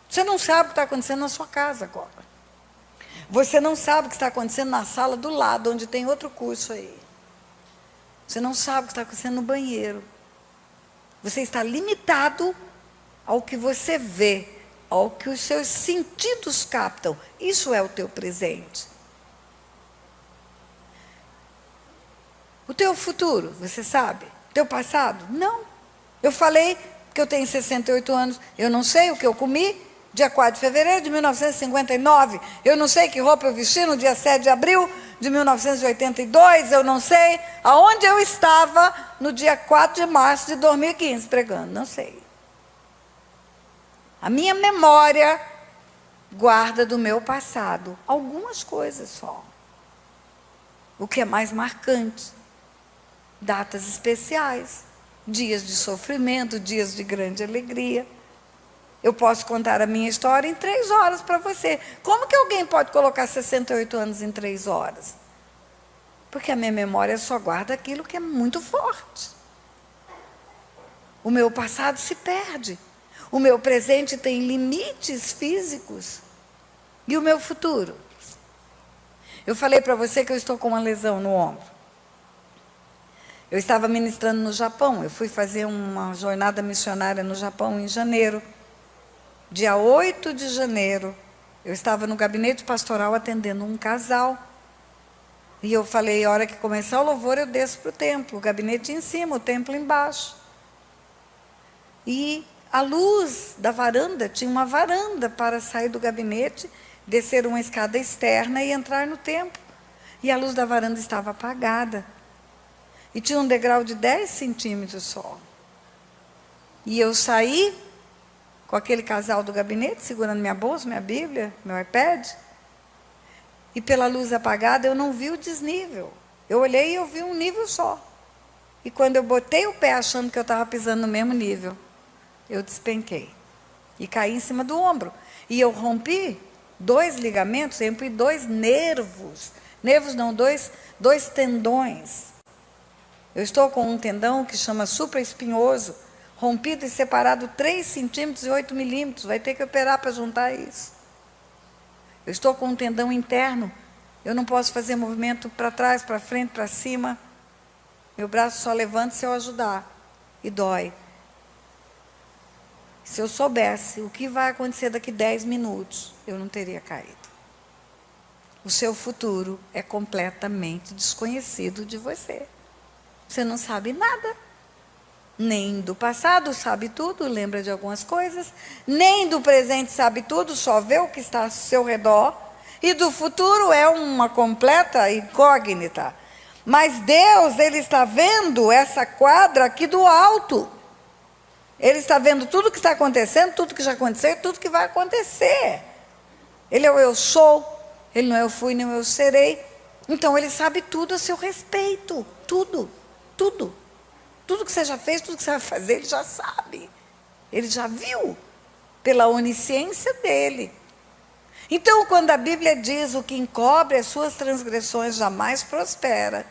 Você não sabe o que está acontecendo na sua casa agora. Você não sabe o que está acontecendo na sala do lado, onde tem outro curso aí. Você não sabe o que está acontecendo no banheiro. Você está limitado ao que você vê, ao que os seus sentidos captam. Isso é o teu presente. O teu futuro, você sabe? O teu passado? Não. Eu falei que eu tenho 68 anos, eu não sei o que eu comi, dia 4 de fevereiro de 1959. Eu não sei que roupa eu vesti no dia 7 de abril de 1982. Eu não sei aonde eu estava no dia 4 de março de 2015 pregando. Não sei. A minha memória guarda do meu passado algumas coisas só. O que é mais marcante. Datas especiais. Dias de sofrimento, dias de grande alegria. Eu posso contar a minha história em 3 horas para você. Como que alguém pode colocar 68 anos em 3 horas? Porque a minha memória só guarda aquilo que é muito forte. O meu passado se perde. O meu presente tem limites físicos. E o meu futuro? Eu falei para você que eu estou com uma lesão no ombro. Eu estava ministrando no Japão. Eu fui fazer uma jornada missionária no Japão em janeiro. Dia 8 de janeiro, eu estava no gabinete pastoral atendendo um casal. E eu falei: a hora que começar o louvor, eu desço para o templo. O gabinete em cima, o templo embaixo. E a luz da varanda, tinha uma varanda para sair do gabinete, descer uma escada externa e entrar no templo. E a luz da varanda estava apagada. E tinha um degrau de 10 centímetros só. E eu saí com aquele casal do gabinete, segurando minha bolsa, minha Bíblia, meu iPad. E pela luz apagada eu não vi o desnível. Eu olhei e eu vi um nível só. E quando eu botei o pé achando que eu estava pisando no mesmo nível, eu despenquei. E caí em cima do ombro. E eu rompi 2 ligamentos, eu rompi 2 nervos. Nervos não, 2 tendões. Eu estou com um tendão que chama supraespinhoso, rompido e separado 3 centímetros e 8 milímetros. Vai ter que operar para juntar isso. Eu estou com um tendão interno. Eu não posso fazer movimento para trás, para frente, para cima. Meu braço só levanta se eu ajudar. E dói. Se eu soubesse o que vai acontecer daqui 10 minutos, eu não teria caído. O seu futuro é completamente desconhecido de você. Você não sabe nada. Nem do passado sabe tudo, lembra de algumas coisas. Nem do presente sabe tudo, só vê o que está ao seu redor. E do futuro é uma completa incógnita. Mas Deus, Ele está vendo essa quadra aqui do alto. Ele está vendo tudo o que está acontecendo, tudo que já aconteceu e tudo que vai acontecer. Ele é o eu sou, Ele não é o fui nem o eu serei. Então ele sabe tudo a seu respeito. Tudo, tudo. Tudo que você já fez, tudo que você vai fazer, ele já sabe. Ele já viu, pela onisciência dele. Então, quando a Bíblia diz: o que encobre as suas transgressões jamais prospera,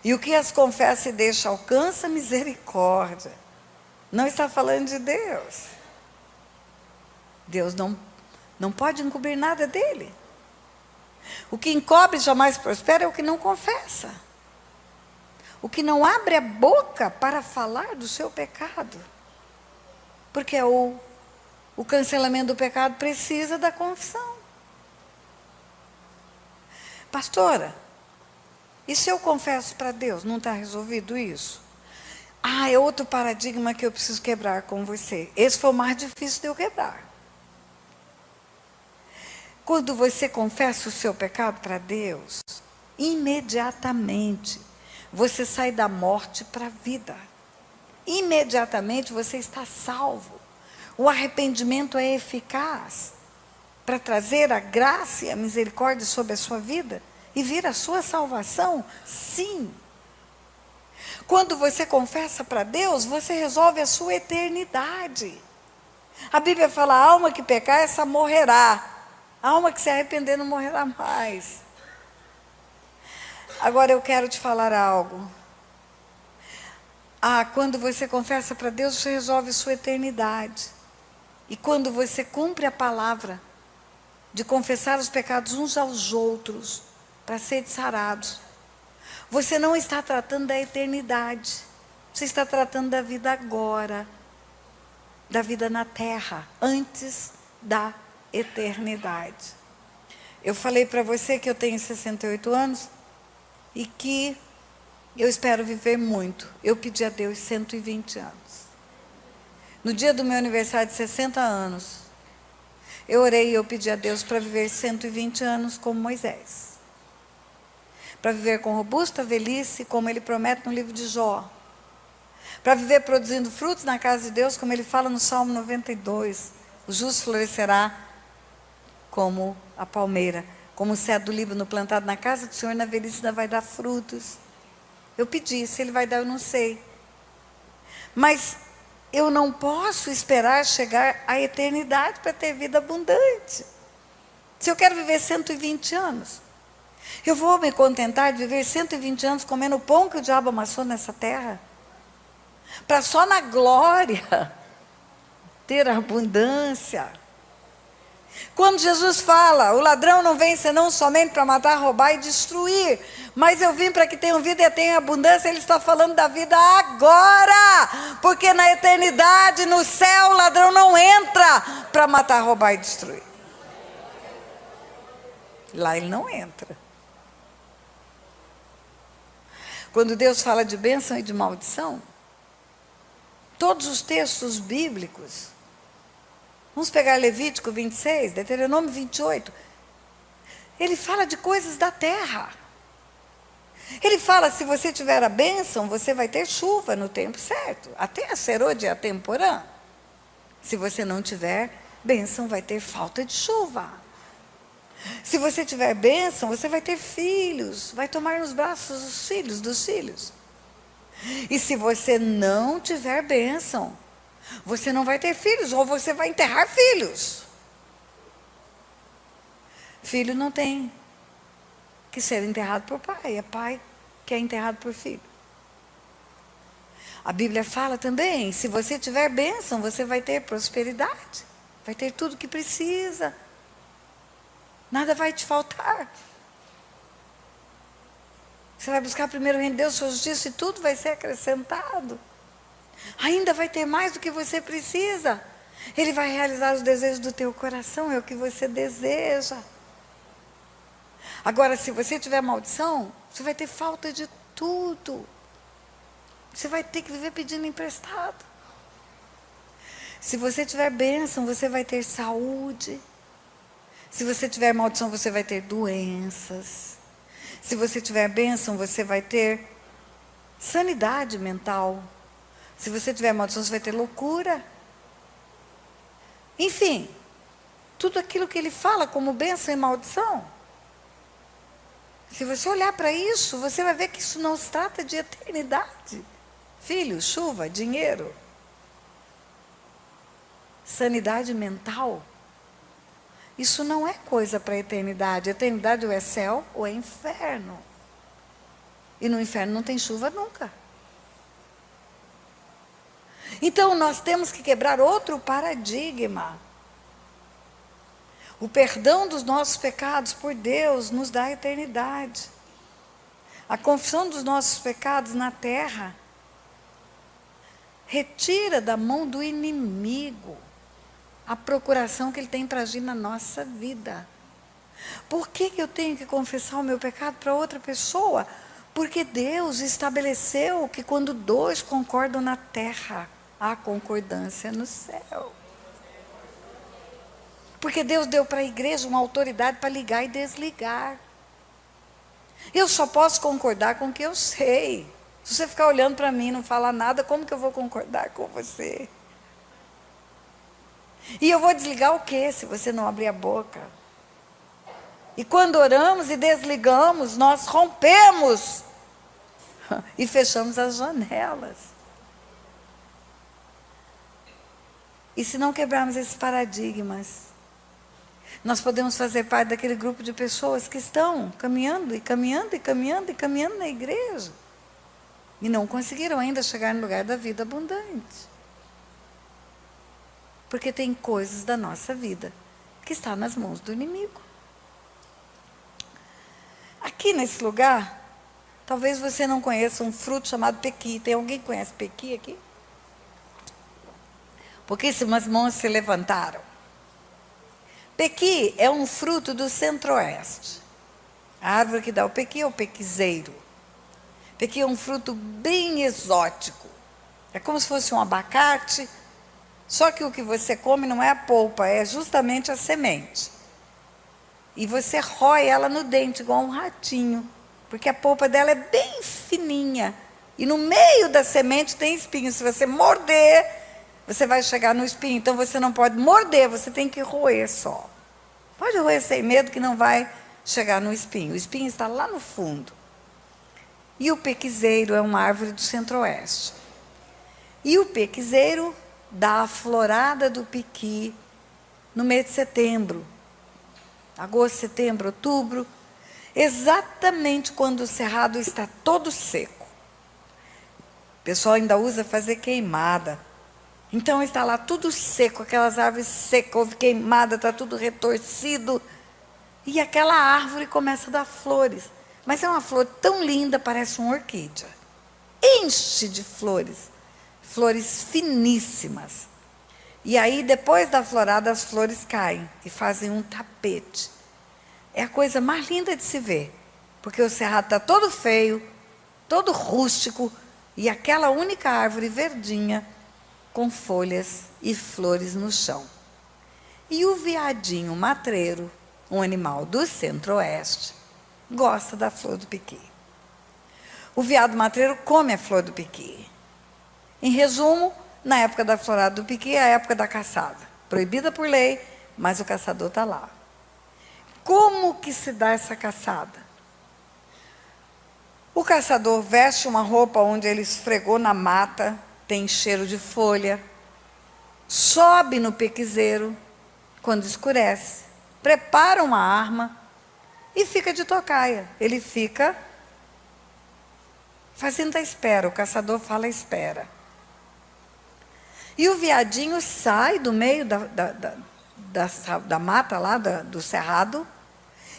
e o que as confessa e deixa alcança misericórdia, não está falando de Deus. Deus não pode encobrir nada dele. O que encobre jamais prospera é o que não confessa. O que não abre a boca para falar do seu pecado. Porque o cancelamento do pecado precisa da confissão. Pastora, e se eu confesso para Deus, não está resolvido isso? É outro paradigma que eu preciso quebrar com você. Esse foi o mais difícil de eu quebrar. Quando você confessa o seu pecado para Deus, imediatamente você sai da morte para a vida. Imediatamente você está salvo. O arrependimento é eficaz para trazer a graça e a misericórdia sobre a sua vida e vir a sua salvação? Sim. Quando você confessa para Deus, você resolve a sua eternidade. A Bíblia fala: a alma que pecar, essa morrerá. A alma que se arrepender não morrerá mais. Agora eu quero te falar algo. Quando você confessa para Deus, você resolve a sua eternidade. E quando você cumpre a palavra de confessar os pecados uns aos outros, para serem sarados, você não está tratando da eternidade. Você está tratando da vida agora. Da vida na terra, antes da eternidade. Eu falei para você que eu tenho 68 anos e que eu espero viver muito. Eu pedi a Deus 120 anos. No dia do meu aniversário de 60 anos, eu orei e eu pedi a Deus para viver 120 anos como Moisés. Para viver com robusta velhice, como ele promete no livro de Jó. Para viver produzindo frutos na casa de Deus, como ele fala no Salmo 92. O justo florescerá como a palmeira, como o cedro do Líbano plantado na casa do Senhor, na velhice ainda vai dar frutos. Eu pedi, se ele vai dar eu não sei. Mas eu não posso esperar chegar à eternidade para ter vida abundante. Se eu quero viver 120 anos, eu vou me contentar de viver 120 anos comendo o pão que o diabo amassou nessa terra? Para só na glória ter abundância. Quando Jesus fala: o ladrão não vem senão somente para matar, roubar e destruir, mas eu vim para que tenham vida e tenham abundância, ele está falando da vida agora, porque na eternidade, no céu, o ladrão não entra para matar, roubar e destruir. Lá ele não entra. Quando Deus fala de bênção e de maldição, todos os textos bíblicos, vamos pegar Levítico 26, Deuteronômio 28, ele fala de coisas da terra. Ele fala: se você tiver a bênção, você vai ter chuva no tempo certo, até a serode e a temporã. Se você não tiver bênção, vai ter falta de chuva. Se você tiver bênção, você vai ter filhos, vai tomar nos braços os filhos dos filhos. E se você não tiver bênção, você não vai ter filhos, ou você vai enterrar filhos. Filho não tem que ser enterrado por pai, é pai que é enterrado por filho. A Bíblia fala também: se você tiver bênção, você vai ter prosperidade, vai ter tudo que precisa, nada vai te faltar. Você vai buscar primeiro o reino de Deus, sua justiça, e tudo vai ser acrescentado. Ainda vai ter mais do que você precisa. Ele vai realizar os desejos do teu coração, é o que você deseja. Agora, se você tiver maldição, você vai ter falta de tudo. Você vai ter que viver pedindo emprestado. Se você tiver bênção, você vai ter saúde. Se você tiver maldição, você vai ter doenças. Se você tiver bênção, você vai ter sanidade mental. Se você tiver maldição, você vai ter loucura. Enfim, tudo aquilo que ele fala como bênção e maldição. Se você olhar para isso, você vai ver que isso não se trata de eternidade. Filho, chuva, dinheiro, sanidade mental. Isso não é coisa para a eternidade. A eternidade ou é céu ou é inferno. E no inferno não tem chuva nunca. Então nós temos que quebrar outro paradigma. O perdão dos nossos pecados por Deus nos dá a eternidade. A confissão dos nossos pecados na terra retira da mão do inimigo a procuração que ele tem para agir na nossa vida. Por que eu tenho que confessar o meu pecado para outra pessoa? Porque Deus estabeleceu que quando dois concordam na terra, há concordância no céu. Porque Deus deu para a igreja uma autoridade para ligar e desligar. Eu só posso concordar com o que eu sei. Se você ficar olhando para mim e não falar nada, como que eu vou concordar com você? E eu vou desligar o quê se você não abrir a boca? E quando oramos e desligamos, nós rompemos e fechamos as janelas. E se não quebrarmos esses paradigmas, nós podemos fazer parte daquele grupo de pessoas que estão caminhando e caminhando e caminhando e caminhando na igreja e não conseguiram ainda chegar no lugar da vida abundante. Porque tem coisas da nossa vida que estão nas mãos do inimigo. Aqui nesse lugar, talvez você não conheça um fruto chamado pequi. Tem alguém que conhece pequi aqui? Pouquíssimas mãos se levantaram. Pequi é um fruto do centro-oeste. A árvore que dá o pequi é o pequizeiro. Pequi é um fruto bem exótico. É como se fosse um abacate, só que o que você come não é a polpa, é justamente a semente. E você rói ela no dente, igual um ratinho, porque a polpa dela é bem fininha. E no meio da semente tem espinho. Se você morder, você vai chegar no espinho. Então você não pode morder, você tem que roer só. Pode roer sem medo que não vai chegar no espinho. O espinho está lá no fundo. E o pequizeiro é uma árvore do centro-oeste. E o pequizeiro dá a florada do pequi no mês de setembro. Agosto, setembro, outubro. Exatamente quando o cerrado está todo seco. O pessoal ainda usa fazer queimada. Então está lá tudo seco, aquelas árvores secas, houve queimada, está tudo retorcido. E aquela árvore começa a dar flores. Mas é uma flor tão linda, parece uma orquídea. Enche de flores. Flores finíssimas. E aí, depois da florada, as flores caem e fazem um tapete. É a coisa mais linda de se ver. Porque o cerrado está todo feio, todo rústico, e aquela única árvore verdinha, com folhas e flores no chão. E o veadinho matreiro, um animal do centro-oeste, gosta da flor do pequi. O veado matreiro come a flor do pequi. Em resumo, na época da florada do pequi é a época da caçada. Proibida por lei, mas o caçador está lá. Como que se dá essa caçada? O caçador veste uma roupa onde ele esfregou na mata, tem cheiro de folha, sobe no pequizeiro, quando escurece, prepara uma arma e fica de tocaia. Ele fica fazendo a espera, o caçador fala espera. E o veadinho sai do meio da mata lá, do cerrado,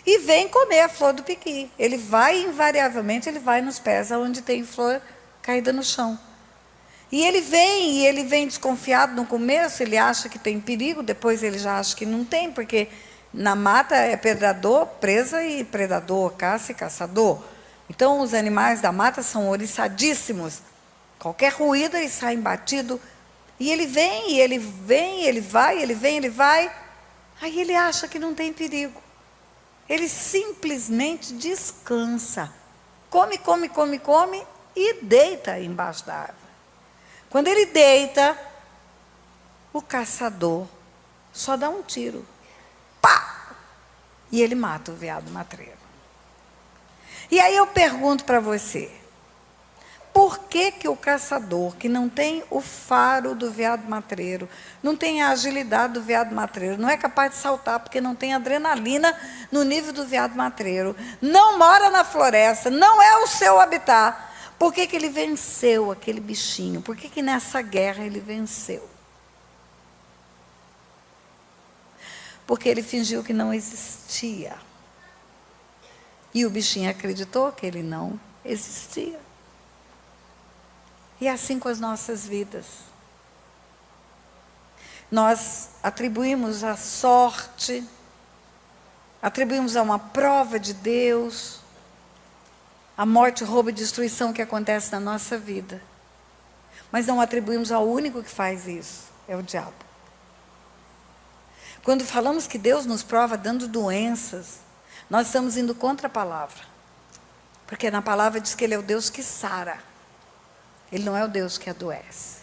e vem comer a flor do pequi. Ele vai, invariavelmente, ele vai nos pés onde tem flor caída no chão. E ele vem desconfiado no começo, ele acha que tem perigo, depois ele já acha que não tem, porque na mata é predador, presa e predador, caça e caçador. Então os animais da mata são oriçadíssimos. Qualquer ruído eles saem batido. E ele vem, e ele vem, ele vai, ele vem, ele vai. Aí ele acha que não tem perigo. Ele simplesmente descansa. Come, come, come, come e deita embaixo da árvore. Quando ele deita, o caçador só dá um tiro. Pá! E ele mata o veado matreiro. E aí eu pergunto para você, por que que o caçador, que não tem o faro do veado matreiro, não tem a agilidade do veado matreiro, não é capaz de saltar porque não tem adrenalina no nível do veado matreiro, não mora na floresta, não é o seu habitat, por que que ele venceu aquele bichinho? Por que que nessa guerra ele venceu? Porque ele fingiu que não existia. E o bichinho acreditou que ele não existia. E é assim com as nossas vidas. Nós atribuímos a sorte, atribuímos a uma prova de Deus, a morte, roubo e destruição que acontece na nossa vida. Mas não atribuímos ao único que faz isso, é o diabo. Quando falamos que Deus nos prova dando doenças, nós estamos indo contra a palavra. Porque na palavra diz que Ele é o Deus que sara. Ele não é o Deus que adoece.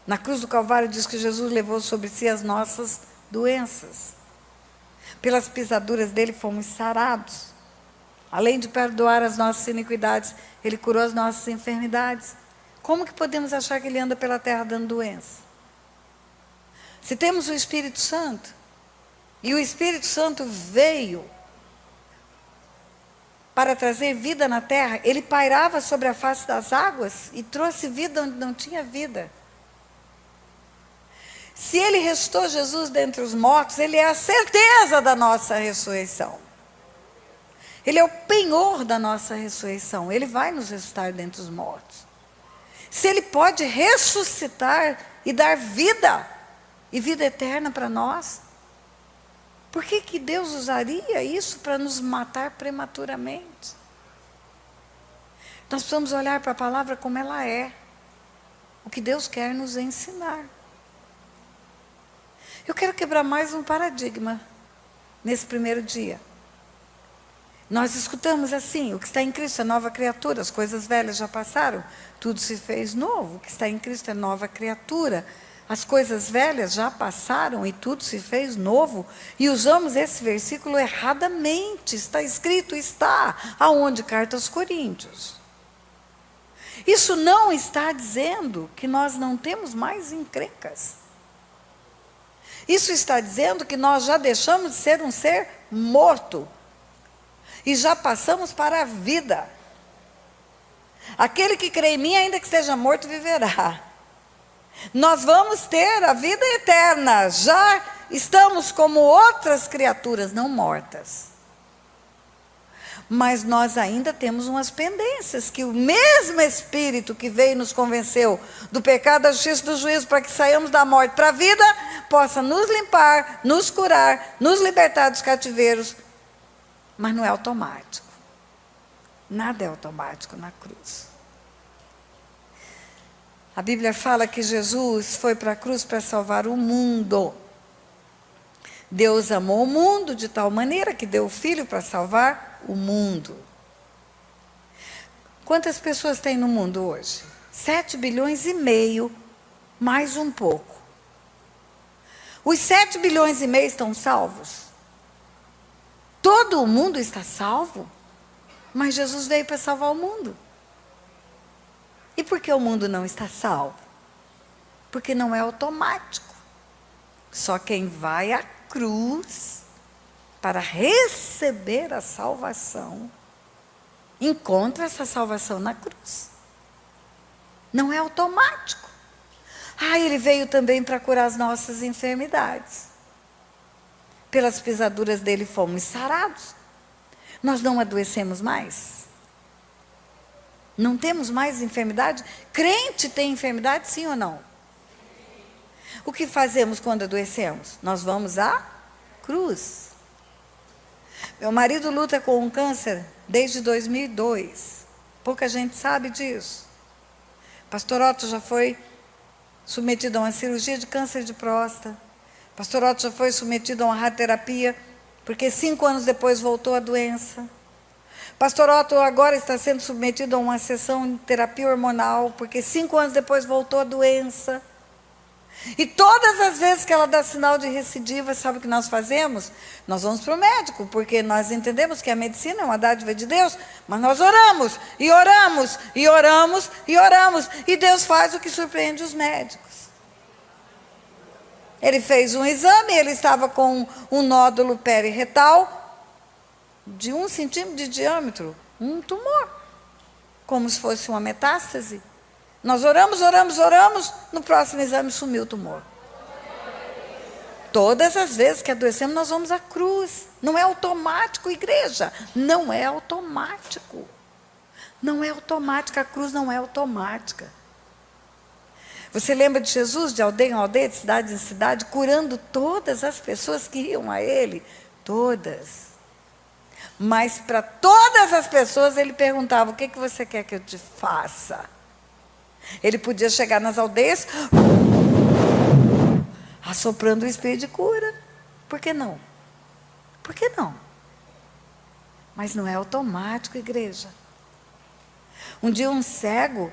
Na cruz do Calvário diz que Jesus levou sobre si as nossas doenças. Pelas pisaduras dele fomos sarados. Além de perdoar as nossas iniquidades, Ele curou as nossas enfermidades. Como que podemos achar que Ele anda pela terra dando doença? Se temos o Espírito Santo, e o Espírito Santo veio para trazer vida na terra, Ele pairava sobre a face das águas e trouxe vida onde não tinha vida. Se Ele ressuscitou Jesus dentre os mortos, Ele é a certeza da nossa ressurreição. Ele é o penhor da nossa ressurreição. Ele vai nos ressuscitar dentre os mortos. Se Ele pode ressuscitar e dar vida, e vida eterna para nós, por que que Deus usaria isso para nos matar prematuramente? Nós precisamos olhar para a palavra como ela é. O que Deus quer nos ensinar. Eu quero quebrar mais um paradigma nesse primeiro dia. Nós escutamos assim, o que está em Cristo é nova criatura, as coisas velhas já passaram, tudo se fez novo, o que está em Cristo é nova criatura. As coisas velhas já passaram e tudo se fez novo. E usamos esse versículo erradamente. Está escrito, está. Aonde? Carta aos Coríntios. Isso não está dizendo que nós não temos mais encrencas. Isso está dizendo que nós já deixamos de ser um ser morto. E já passamos para a vida. Aquele que crê em mim, ainda que esteja morto, viverá. Nós vamos ter a vida eterna, já estamos como outras criaturas não mortas. Mas nós ainda temos umas pendências, que o mesmo Espírito que veio e nos convenceu do pecado, da justiça e do juízo, para que saiamos da morte para a vida, possa nos limpar, nos curar, nos libertar dos cativeiros. Mas não é automático. Nada é automático na cruz. A Bíblia fala que Jesus foi para a cruz para salvar o mundo. Deus amou o mundo de tal maneira que deu o Filho para salvar o mundo. Quantas pessoas tem no mundo hoje? 7,5 bilhões, mais um pouco. Os 7,5 bilhões estão salvos? Todo o mundo está salvo? Mas Jesus veio para salvar o mundo. E por que o mundo não está salvo? Porque não é automático. Só quem vai à cruz para receber a salvação, encontra essa salvação na cruz. Não é automático. Ele veio também para curar as nossas enfermidades. Pelas pisaduras dele fomos sarados. Nós não adoecemos mais. Não temos mais enfermidade? Crente tem enfermidade, sim ou não? O que fazemos quando adoecemos? Nós vamos à cruz. Meu marido luta com um câncer desde 2002. Pouca gente sabe disso. Pastor Otto já foi submetido a uma cirurgia de câncer de próstata. Pastor Otto já foi submetido a uma radioterapia, porque 5 anos depois voltou a doença. Pastor Otto agora está sendo submetido a uma sessão de terapia hormonal, porque 5 anos depois voltou a doença. E todas as vezes que ela dá sinal de recidiva, sabe o que nós fazemos? Nós vamos para o médico, porque nós entendemos que a medicina é uma dádiva de Deus, mas nós oramos, e oramos, e oramos, e oramos, e Deus faz o que surpreende os médicos. Ele fez um exame, ele estava com um nódulo periretal de 1 centímetro de diâmetro, um tumor, como se fosse uma metástase. Nós oramos, oramos, oramos, no próximo exame sumiu o tumor. Todas as vezes que adoecemos, nós vamos à cruz. Não é automático, igreja. Não é automático. Não é automática, a cruz não é automática. Você lembra de Jesus, de aldeia em aldeia, de cidade em cidade, curando todas as pessoas que iam a Ele? Todas. Mas para todas as pessoas ele perguntava, o que você quer que eu te faça? Ele podia chegar nas aldeias, assoprando o espírito de cura. Por que não? Por que não? Mas não é automático, igreja. Um dia um cego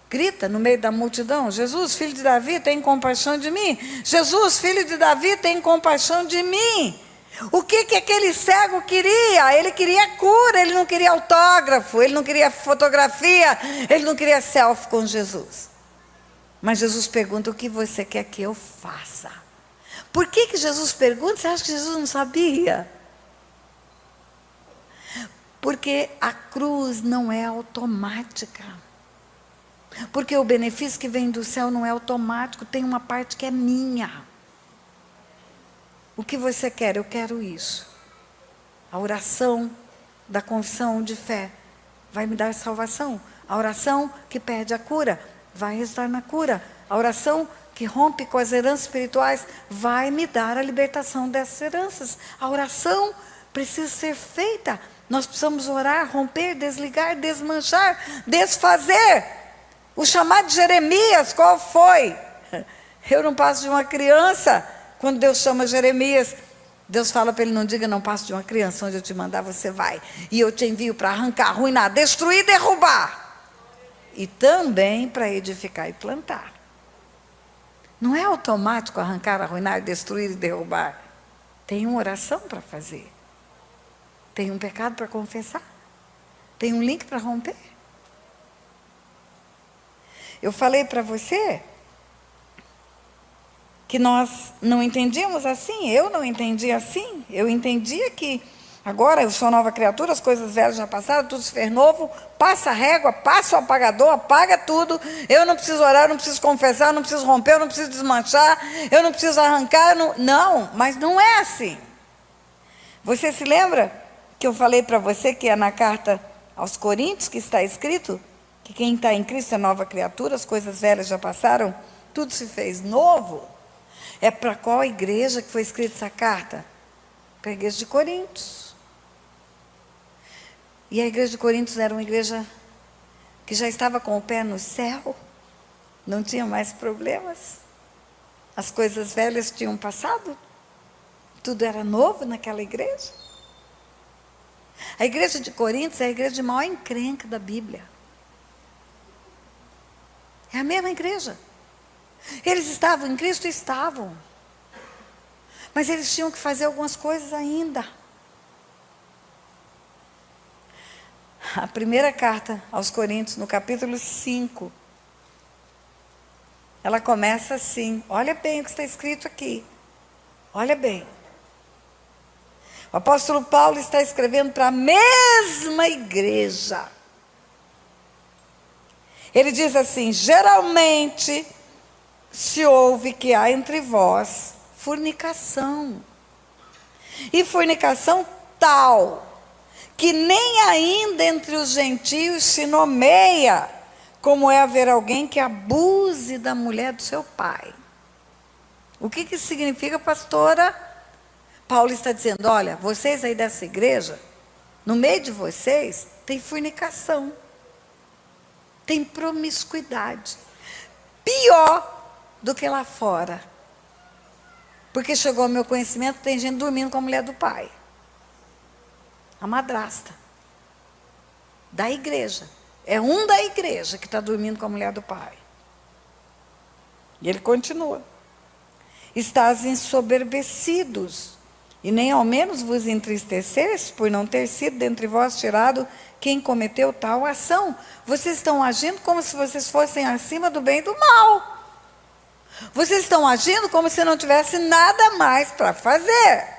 grita no meio da multidão, Jesus, filho de Davi, tem compaixão de mim. Jesus, filho de Davi, tem compaixão de mim. O que aquele cego queria? Ele queria cura, ele não queria autógrafo, ele não queria fotografia, ele não queria selfie com Jesus. Mas Jesus pergunta, o que você quer que eu faça? Por que Jesus pergunta? Você acha que Jesus não sabia? Porque a cruz não é automática. Porque o benefício que vem do céu não é automático, tem uma parte que é minha. O que você quer? Eu quero isso. A oração da confissão de fé vai me dar salvação. A oração que pede a cura vai resultar na cura. A oração que rompe com as heranças espirituais vai me dar a libertação dessas heranças. A oração precisa ser feita. Nós precisamos orar, romper, desligar, desmanchar, desfazer. O chamado de Jeremias, qual foi? Eu não passo de uma criança. Quando Deus chama Jeremias, Deus fala para ele, não diga, não passo de uma criança, onde eu te mandar você vai. E eu te envio para arrancar, arruinar, destruir e derrubar. E também para edificar e plantar. Não é automático arrancar, arruinar, destruir e derrubar. Tem uma oração para fazer. Tem um pecado para confessar. Tem um link para romper. Eu falei para você que nós não entendíamos assim, eu não entendia assim, eu entendia que agora eu sou nova criatura, as coisas velhas já passaram, tudo se fez novo, passa a régua, passa o apagador, apaga tudo, eu não preciso orar, eu não preciso confessar, eu não preciso romper, eu não preciso desmanchar, eu não preciso arrancar, não, mas não é assim. Você se lembra que eu falei para você que é na carta aos Coríntios que está escrito que quem está em Cristo é nova criatura, as coisas velhas já passaram, tudo se fez novo? É para qual igreja que foi escrita essa carta? Para a igreja de Coríntios. E a igreja de Coríntios era uma igreja que já estava com o pé no céu, não tinha mais problemas, as coisas velhas tinham passado, tudo era novo naquela igreja. A igreja de Coríntios é a igreja de maior encrenca da Bíblia. É a mesma igreja. Eles estavam em Cristo? Estavam. Mas eles tinham que fazer algumas coisas ainda. A primeira carta aos Coríntios, no capítulo 5, ela começa assim. Olha bem o que está escrito aqui. Olha bem. O apóstolo Paulo está escrevendo para a mesma igreja. Ele diz assim, geralmente se ouve que há entre vós fornicação. E fornicação tal, que nem ainda entre os gentios se nomeia, como é haver alguém que abuse da mulher do seu pai. O que isso significa, pastora? Paulo está dizendo, olha, vocês aí dessa igreja, no meio de vocês, tem fornicação, tem promiscuidade. Pior do que lá fora. Porque chegou ao meu conhecimento, tem gente dormindo com a mulher do pai. A madrasta. Da igreja. É um da igreja que está dormindo com a mulher do pai. E ele continua. Estás ensoberbecidos, e nem ao menos vos entristeceis por não ter sido dentre vós tirado quem cometeu tal ação. Vocês estão agindo como se vocês fossem acima do bem e do mal. Vocês estão agindo como se não tivesse nada mais para fazer.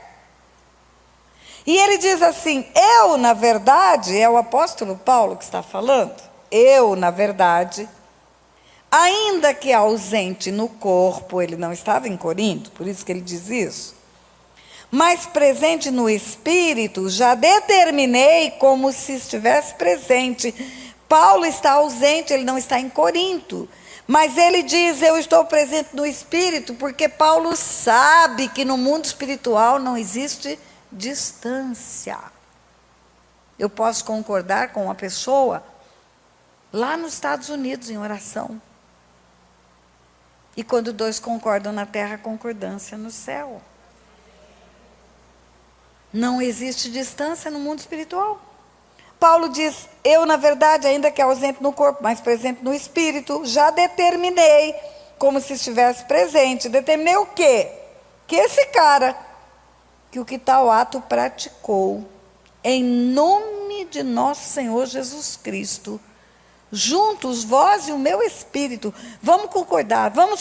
E ele diz assim, eu, na verdade, é o apóstolo Paulo que está falando, eu, na verdade, ainda que ausente no corpo, ele não estava em Corinto, por isso que ele diz isso, mas presente no espírito, já determinei como se estivesse presente. Paulo está ausente, ele não está em Corinto. Mas ele diz, eu estou presente no espírito, porque Paulo sabe que no mundo espiritual não existe distância. Eu posso concordar com uma pessoa lá nos Estados Unidos em oração. E quando dois concordam na terra, concordância no céu. Não existe distância no mundo espiritual. Paulo diz, eu na verdade, ainda que ausente no corpo, mas presente no espírito, já determinei, como se estivesse presente. Determinei o quê? Que esse cara, que o que tal ato praticou, em nome de nosso Senhor Jesus Cristo, juntos, vós e o meu espírito, vamos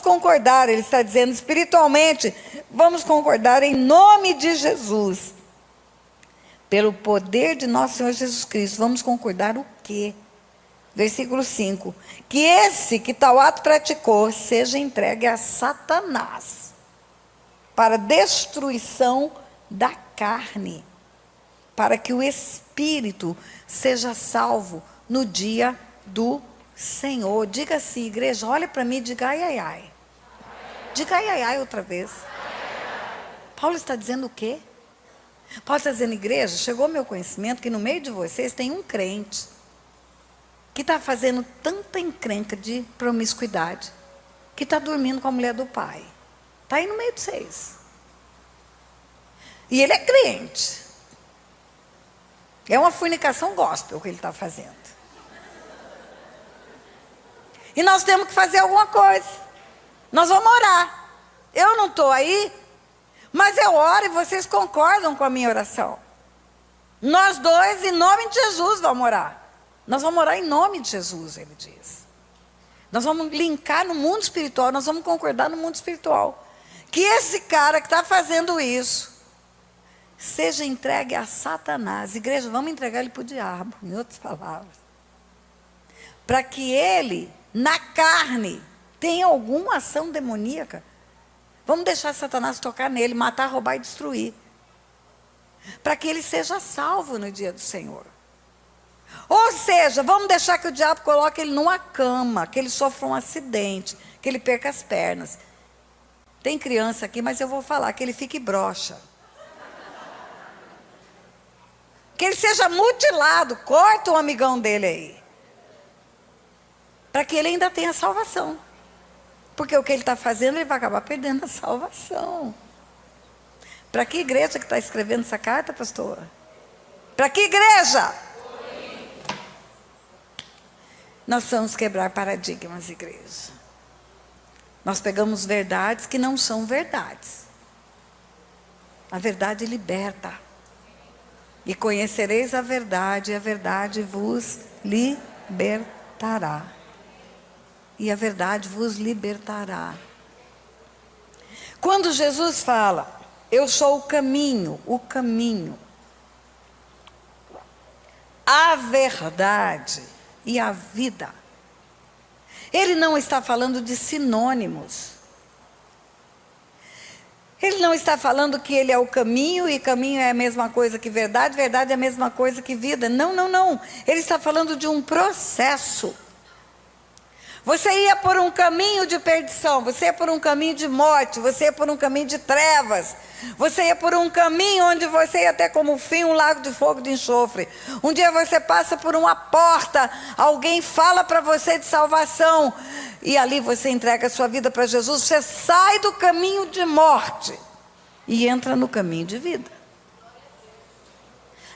concordar, ele está dizendo espiritualmente, vamos concordar em nome de Jesus. Pelo poder de nosso Senhor Jesus Cristo, vamos concordar o quê? Versículo 5. Que esse que tal ato praticou, seja entregue a Satanás, para destruição da carne, para que o espírito seja salvo no dia do Senhor. Diga assim, igreja, olha para mim e diga ai, ai, ai. Diga ai, ai, ai outra vez. Paulo está dizendo o quê? Paulo está dizendo, igreja, chegou ao meu conhecimento que no meio de vocês tem um crente que está fazendo tanta encrenca de promiscuidade, que está dormindo com a mulher do pai. Está aí no meio de vocês. E ele é crente. É uma fornicação gospel que ele está fazendo. E nós temos que fazer alguma coisa. Nós vamos orar. Eu não estou aí, mas eu oro e vocês concordam com a minha oração. Nós dois, em nome de Jesus, vamos orar. Nós vamos orar em nome de Jesus, ele diz. Nós vamos linkar no mundo espiritual, nós vamos concordar no mundo espiritual. Que esse cara que está fazendo isso, seja entregue a Satanás. Igreja, vamos entregar ele para o diabo, em outras palavras. Para que ele, na carne, tenha alguma ação demoníaca. Vamos deixar Satanás tocar nele, matar, roubar e destruir. Para que ele seja salvo no dia do Senhor. Ou seja, vamos deixar que o diabo coloque ele numa cama, que ele sofra um acidente, que ele perca as pernas. Tem criança aqui, mas eu vou falar, que ele fique broxa. Que ele seja mutilado, corta o amigão dele aí. Para que ele ainda tenha salvação. Porque o que ele está fazendo, ele vai acabar perdendo a salvação. Para que igreja que está escrevendo essa carta, pastora? Para que igreja? Nós vamos quebrar paradigmas, igreja. Nós pegamos verdades que não são verdades. A verdade liberta. E conhecereis a verdade vos libertará. E a verdade vos libertará. Quando Jesus fala, eu sou o caminho, a verdade e a vida, ele não está falando de sinônimos. Ele não está falando que ele é o caminho e caminho é a mesma coisa que verdade, verdade é a mesma coisa que vida. Não, não, não. Ele está falando de um processo. Você ia por um caminho de perdição, você ia por um caminho de morte, você ia por um caminho de trevas, você ia por um caminho onde você ia ter como fim um lago de fogo de enxofre. Um dia você passa por uma porta, alguém fala para você de salvação, e ali você entrega a sua vida para Jesus, você sai do caminho de morte e entra no caminho de vida.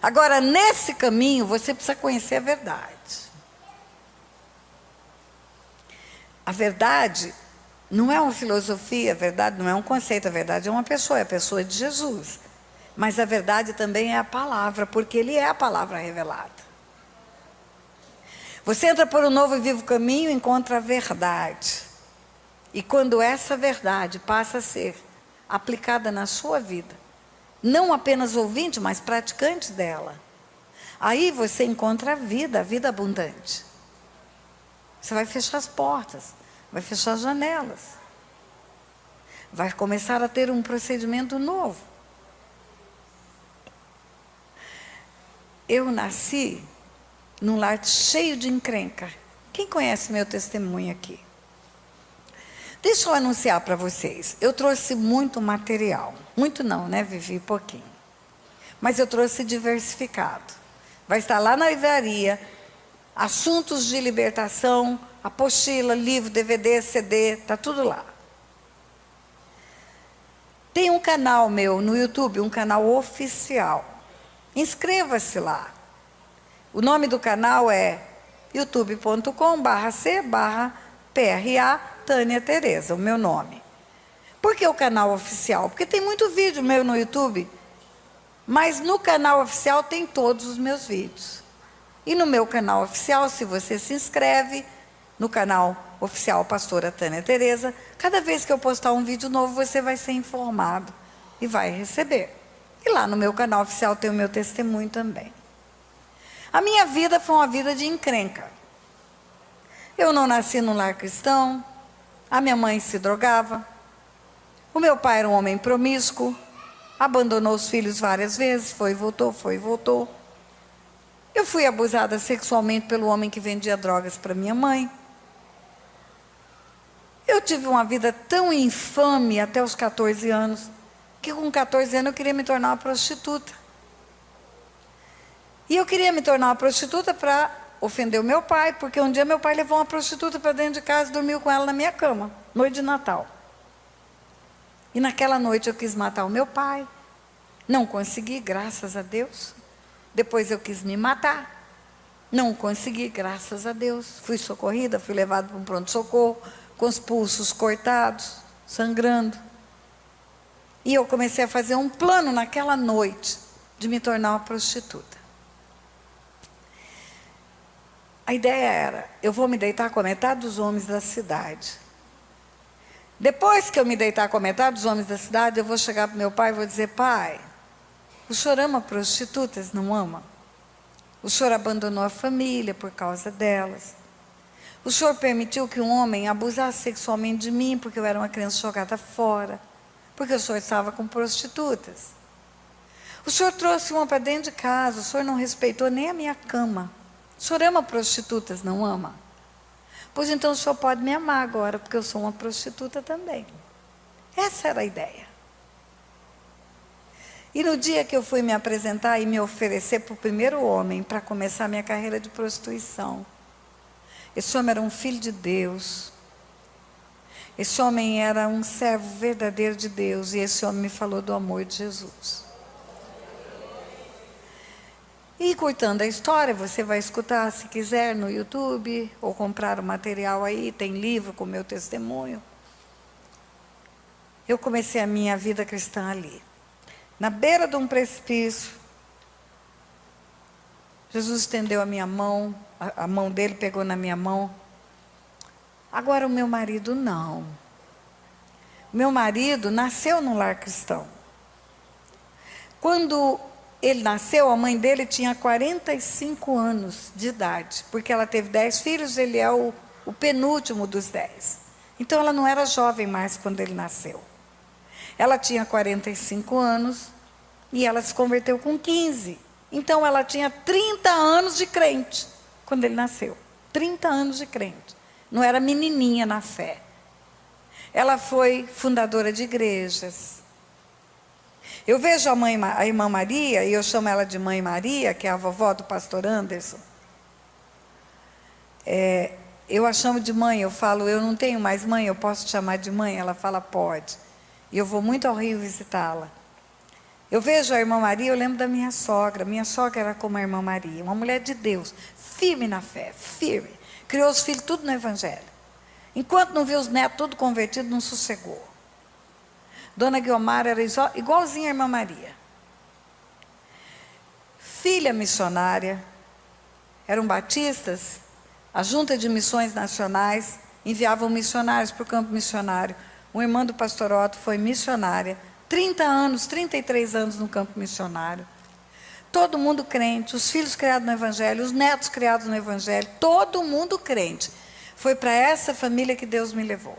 Agora, nesse caminho, você precisa conhecer a verdade. A verdade Não é uma filosofia, a verdade não é um conceito, a verdade é uma pessoa, é a pessoa de Jesus. Mas a verdade também é a palavra, porque Ele é a palavra revelada. Você entra por um novo e vivo caminho e encontra a verdade. E quando essa verdade passa a ser aplicada na sua vida, não apenas ouvinte, mas praticante dela, aí você encontra a vida abundante. Você vai fechar as portas, vai fechar as janelas, vai começar a ter um procedimento novo. Eu nasci num lar cheio de encrenca. Quem conhece meu testemunho aqui? Deixa eu anunciar para vocês. Eu trouxe muito material. Muito não, né? Vivi pouquinho. Mas eu trouxe diversificado. Vai estar lá na livraria, assuntos de libertação, apostila, livro, DVD, CD, está tudo lá. Tem um canal meu no YouTube, um canal oficial. Inscreva-se lá. O nome do canal é youtube.com/c/PRA Tânia Tereza, o meu nome. Por que o canal oficial? Porque tem muito vídeo meu no YouTube, mas no canal oficial tem todos os meus vídeos. E no meu canal oficial, se você se inscreve no canal oficial Pastora Tânia Tereza, cada vez que eu postar um vídeo novo, você vai ser informado e vai receber. E lá no meu canal oficial tem o meu testemunho também. A minha vida foi uma vida de encrenca. Eu não nasci num lar cristão, a minha mãe se drogava, o meu pai era um homem promíscuo, abandonou os filhos várias vezes, foi e voltou, foi e voltou. Eu fui abusada sexualmente pelo homem que vendia drogas para minha mãe. Eu tive uma vida tão infame até os 14 anos, que com 14 anos eu queria me tornar uma prostituta. E eu queria me tornar uma prostituta para ofender o meu pai, porque um dia meu pai levou uma prostituta para dentro de casa e dormiu com ela na minha cama, noite de Natal. E naquela noite eu quis matar o meu pai, não consegui, graças a Deus. Depois eu quis me matar, não consegui, graças a Deus. Fui socorrida, fui levada para um pronto-socorro, com os pulsos cortados, sangrando. E eu comecei a fazer um plano naquela noite de me tornar uma prostituta. A ideia era, eu vou me deitar com a metade dos homens da cidade. Depois que eu me deitar com a metade dos homens da cidade, eu vou chegar para meu pai e vou dizer: pai, o senhor ama prostitutas, não ama? O senhor abandonou a família por causa delas. O senhor permitiu que um homem abusasse sexualmente de mim, porque eu era uma criança jogada fora, porque o senhor estava com prostitutas. O senhor trouxe uma para dentro de casa, o senhor não respeitou nem a minha cama. O senhor ama prostitutas, não ama? Pois então o senhor pode me amar agora, porque eu sou uma prostituta também. Essa era a ideia. E no dia que eu fui me apresentar e me oferecer para o primeiro homem, para começar a minha carreira de prostituição, esse homem era um filho de Deus. Esse homem era um servo verdadeiro de Deus, e esse homem me falou do amor de Jesus. E contando a história, você vai escutar, se quiser, no YouTube, ou comprar o material aí, tem livro com meu testemunho. Eu comecei a minha vida cristã ali. Na beira de um precipício, Jesus estendeu a minha mão, a mão dele pegou na minha mão. Agora o meu marido não. O meu marido nasceu num lar cristão. Quando ele nasceu, a mãe dele tinha 45 anos de idade, porque ela teve 10 filhos, ele é o penúltimo dos 10. Então ela não era jovem mais quando ele nasceu. Ela tinha 45 anos e ela se converteu com 15. Então ela tinha 30 anos de crente quando ele nasceu. 30 anos de crente. Não era menininha na fé. Ela foi fundadora de igrejas. Eu vejo a irmã Maria, e eu chamo ela de Mãe Maria, que é a vovó do pastor Anderson. Eu a chamo de mãe, eu falo, eu não tenho mais mãe, eu posso te chamar de mãe? Ela fala, pode. E eu vou muito ao Rio visitá-la. Eu vejo a irmã Maria, eu lembro da minha sogra. Minha sogra era como a irmã Maria, uma mulher de Deus, firme na fé, firme. Criou os filhos tudo no Evangelho. Enquanto não viu os netos tudo convertido, não sossegou. Dona Guiomar era igualzinha a irmã Maria. Filha missionária, eram batistas, a Junta de Missões Nacionais enviavam missionários para o campo missionário. Uma irmã do pastor Otto foi missionária, 30 anos, 33 anos no campo missionário. Todo mundo crente, os filhos criados no Evangelho, os netos criados no Evangelho, todo mundo crente. Foi para essa família que Deus me levou.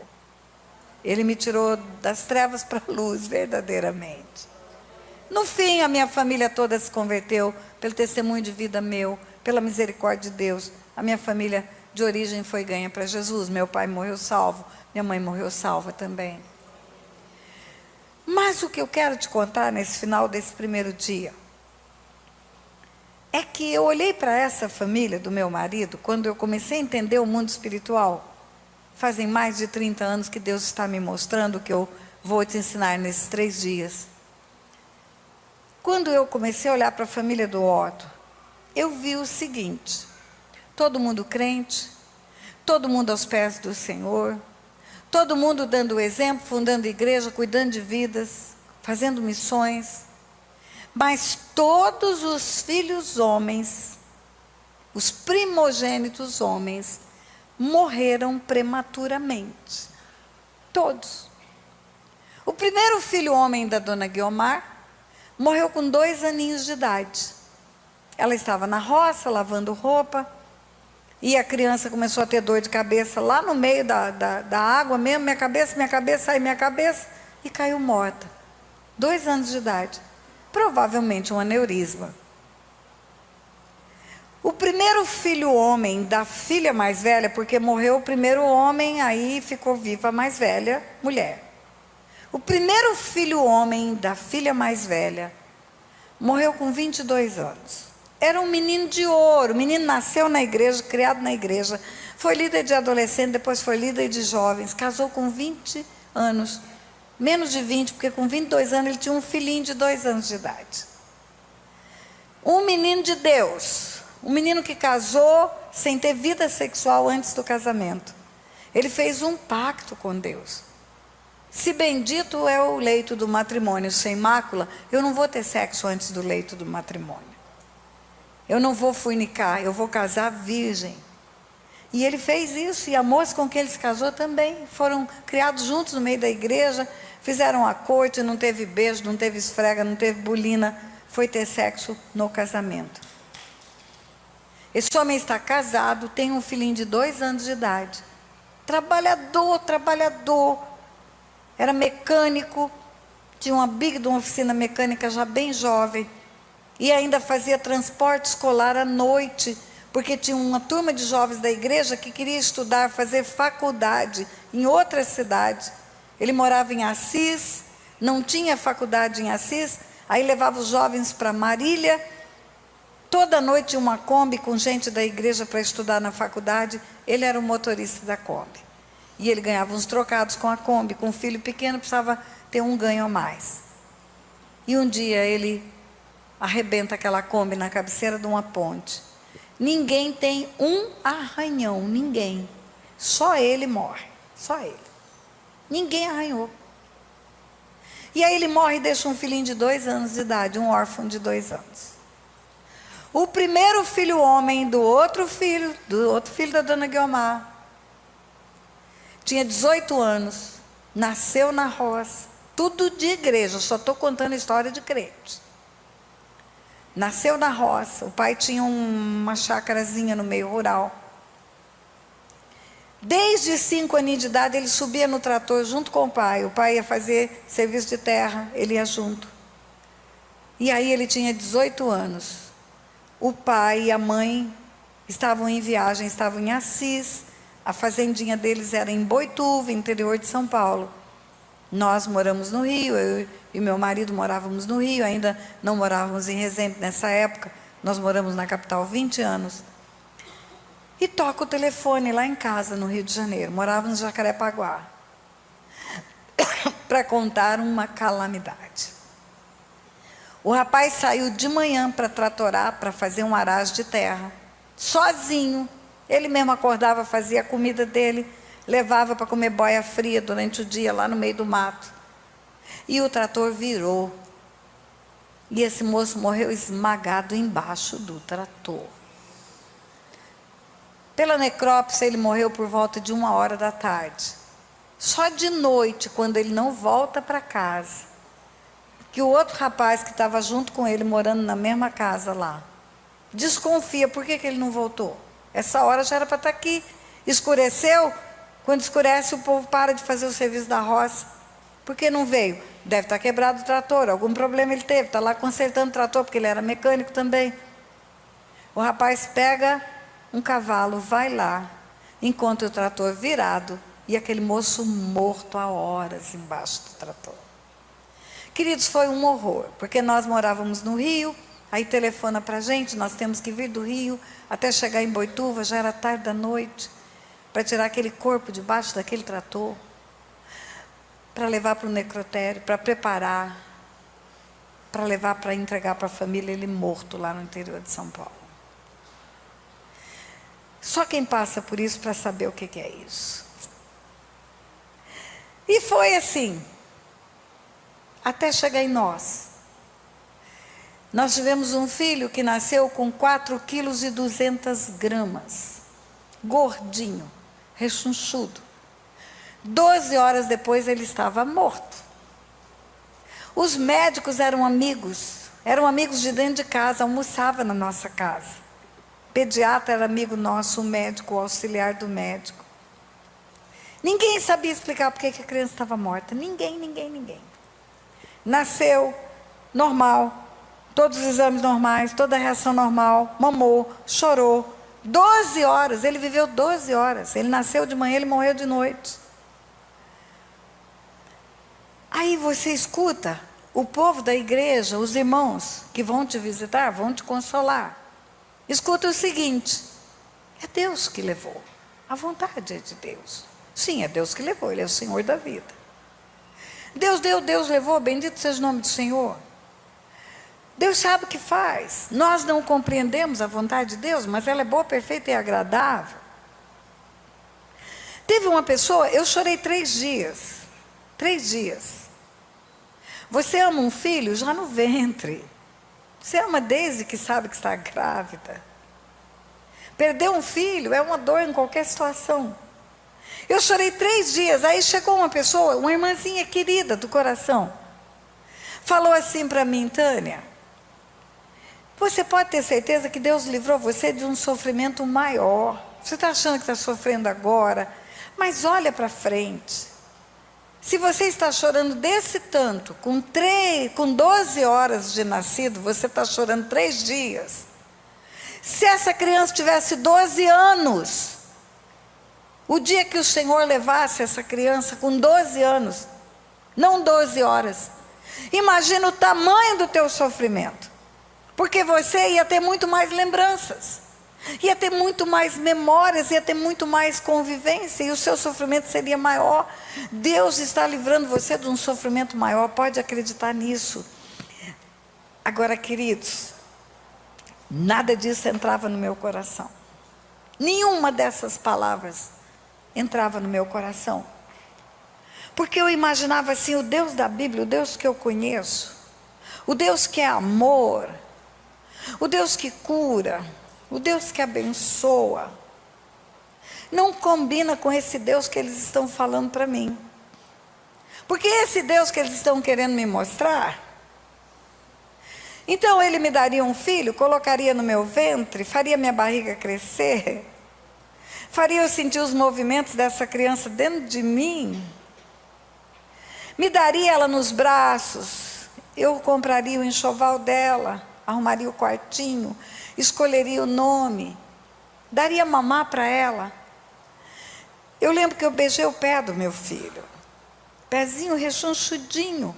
Ele me tirou das trevas para a luz, verdadeiramente. No fim, a minha família toda se converteu, pelo testemunho de vida meu, pela misericórdia de Deus. A minha família de origem foi ganha para Jesus. Meu pai morreu salvo, minha mãe morreu salva também. Mas o que eu quero te contar nesse final desse primeiro dia, é que eu olhei para essa família do meu marido, quando eu comecei a entender o mundo espiritual. Fazem mais de 30 anos que Deus está me mostrando o que eu vou te ensinar nesses 3 dias. Quando eu comecei a olhar para a família do Otto, eu vi o seguinte: todo mundo crente, todo mundo aos pés do Senhor, todo mundo dando o exemplo, fundando igreja, cuidando de vidas, fazendo missões. Mas todos os filhos homens, os primogênitos homens, morreram prematuramente. Todos. O primeiro filho homem da dona Guiomar morreu com 2 aninhos de idade. Ela estava na roça, lavando roupa, e a criança começou a ter dor de cabeça lá no meio da água mesmo, minha cabeça, sai minha cabeça, e caiu morta. 2 anos de idade. Provavelmente um aneurisma. O primeiro filho homem da filha mais velha, porque morreu o primeiro homem, aí ficou viva a mais velha mulher. O primeiro filho homem da filha mais velha morreu com 22 anos. Era um menino de ouro. O menino nasceu na igreja, criado na igreja, foi líder de adolescente, depois foi líder de jovens, casou com 20 anos. Menos de 20, porque com 22 anos ele tinha um filhinho de 2 anos de idade. Um menino de Deus, um menino que casou sem ter vida sexual antes do casamento. Ele fez um pacto com Deus. Se bendito é o leito do matrimônio sem mácula, eu não vou ter sexo antes do leito do matrimônio. Eu não vou fornicar, eu vou casar virgem. E ele fez isso, e a moça com quem ele se casou também. Foram criados juntos no meio da igreja, fizeram a corte, não teve beijo, não teve esfrega, não teve bulina, foi ter sexo no casamento. Esse homem está casado, tem um filhinho de 2 anos de idade. Trabalhador, era mecânico, tinha uma big de uma oficina mecânica já bem jovem, e ainda fazia transporte escolar à noite, porque tinha uma turma de jovens da igreja que queria estudar, fazer faculdade em outra cidade. Ele morava em Assis, não tinha faculdade em Assis, aí levava os jovens para Marília. Toda noite tinha uma Kombi com gente da igreja para estudar na faculdade. Ele era o motorista da Kombi. E ele ganhava uns trocados com a Kombi. Com um filho pequeno precisava ter um ganho a mais. E um dia ele arrebenta aquela Kombi na cabeceira de uma ponte. Ninguém tem um arranhão, ninguém. Só ele morre, só ele. Ninguém arranhou. E aí ele morre e deixa um filhinho de 2 anos de idade, um órfão de 2 anos. O primeiro filho homem do outro filho da dona Guiomar, tinha 18 anos, nasceu na roça, tudo de igreja, só estou contando a história de crente. Nasceu na roça, o pai tinha uma chácarazinha no meio rural. Desde 5 anos de idade ele subia no trator junto com o pai ia fazer serviço de terra, ele ia junto. E aí ele tinha 18 anos. O pai e a mãe estavam em viagem, estavam em Assis, a fazendinha deles era em Boituva, interior de São Paulo. Nós moramos no Rio, eu e meu marido morávamos no Rio, ainda não morávamos em Resende nessa época, nós moramos na capital 20 anos. E toca o telefone lá em casa, no Rio de Janeiro, morávamos em Jacarepaguá, para contar uma calamidade. O rapaz saiu de manhã para tratorar, para fazer um arado de terra, sozinho. Ele mesmo acordava, fazia a comida dele, levava para comer boia fria durante o dia lá no meio do mato. E o trator virou. E esse moço morreu esmagado embaixo do trator. Pela necrópsia, ele morreu por volta de 1h da tarde. Só de noite, quando ele não volta para casa, que o outro rapaz que estava junto com ele, morando na mesma casa lá, desconfia, por que ele não voltou? Essa hora já era para estar aqui. Escureceu, quando escurece o povo para de fazer o serviço da roça. Por que não veio? Deve estar quebrado o trator, algum problema ele teve, está lá consertando o trator, porque ele era mecânico também. O rapaz pega um cavalo, vai lá, encontra o trator virado e aquele moço morto há horas embaixo do trator. Queridos, foi um horror, porque nós morávamos no Rio, aí telefona para a gente, nós temos que vir do Rio até chegar em Boituva, já era tarde da noite, para tirar aquele corpo debaixo daquele trator, para levar para o necrotério, para preparar, para levar para entregar para a família ele morto lá no interior de São Paulo. Só quem passa por isso para saber o que é isso. E foi assim, até chegar em nós. Nós tivemos um filho que nasceu com 4,2 kg, gordinho, rechonchudo. 12 horas depois ele estava morto. Os médicos eram amigos de dentro de casa, almoçavam na nossa casa. O pediatra era amigo nosso, o médico, o auxiliar do médico. Ninguém sabia explicar por que a criança estava morta. Ninguém. Nasceu normal, todos os exames normais, toda a reação normal, mamou, chorou. 12 horas, ele viveu 12 horas. Ele nasceu de manhã, ele morreu de noite. Aí você escuta o povo da igreja, os irmãos que vão te visitar, vão te consolar. Escuta o seguinte: é Deus que levou, a vontade é de Deus. Sim, é Deus que levou, Ele é o Senhor da vida. Deus deu, Deus levou, bendito seja o nome do Senhor. Deus sabe o que faz. Nós não compreendemos a vontade de Deus, mas ela é boa, perfeita e agradável. Teve uma pessoa, eu chorei 3 dias. 3 dias. Você ama um filho já no ventre. Você ama desde que sabe que está grávida. Perder um filho é uma dor em qualquer situação. Eu chorei 3 dias, aí chegou uma pessoa, uma irmãzinha querida do coração, falou assim para mim: Tânia, você pode ter certeza que Deus livrou você de um sofrimento maior. Você está achando que está sofrendo agora, mas olha para frente. Se você está chorando desse tanto, com 12 horas de nascido, você está chorando 3 dias. Se essa criança tivesse 12 anos, o dia que o Senhor levasse essa criança com 12 anos, não 12 horas, imagina o tamanho do teu sofrimento. Porque você ia ter muito mais lembranças, ia ter muito mais memórias, ia ter muito mais convivência, e o seu sofrimento seria maior. Deus está livrando você de um sofrimento maior, pode acreditar nisso. Agora, queridos, nada disso entrava no meu coração. Nenhuma dessas palavras entrava no meu coração. Porque eu imaginava assim, o Deus da Bíblia, o Deus que eu conheço, o Deus que é amor, o Deus que cura, o Deus que abençoa, não combina com esse Deus que eles estão falando para mim. Porque esse Deus que eles estão querendo me mostrar, então ele me daria um filho, colocaria no meu ventre, faria minha barriga crescer, faria eu sentir os movimentos dessa criança dentro de mim, me daria ela nos braços, eu compraria o enxoval dela, arrumaria o quartinho, escolheria o nome, daria mamar para ela. Eu lembro que eu beijei o pé do meu filho, pezinho rechonchudinho.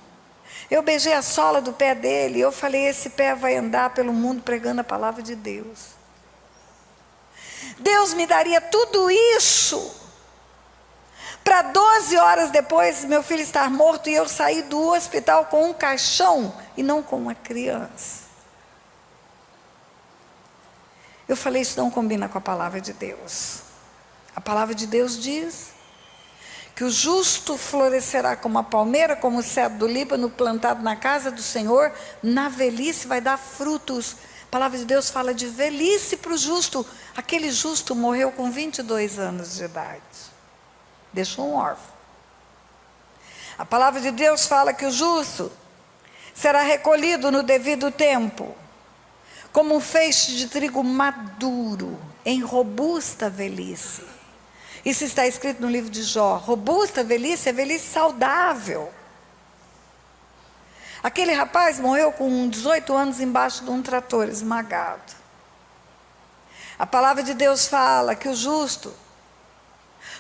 Eu beijei a sola do pé dele e eu falei: esse pé vai andar pelo mundo pregando a palavra de Deus. Deus me daria tudo isso para 12 horas depois meu filho estar morto e eu sair do hospital com um caixão e não com uma criança. Eu falei: isso não combina com a palavra de Deus. A palavra de Deus diz que o justo florescerá como a palmeira, como o cedro do Líbano, plantado na casa do Senhor, na velhice vai dar frutos. A palavra de Deus fala de velhice para o justo. Aquele justo morreu com 22 anos de idade. Deixou um órfão. A palavra de Deus fala que o justo será recolhido no devido tempo, como um feixe de trigo maduro, em robusta velhice. Isso está escrito no livro de Jó. Robusta velhice é velhice saudável. Aquele rapaz morreu com 18 anos embaixo de um trator esmagado. A palavra de Deus fala que o justo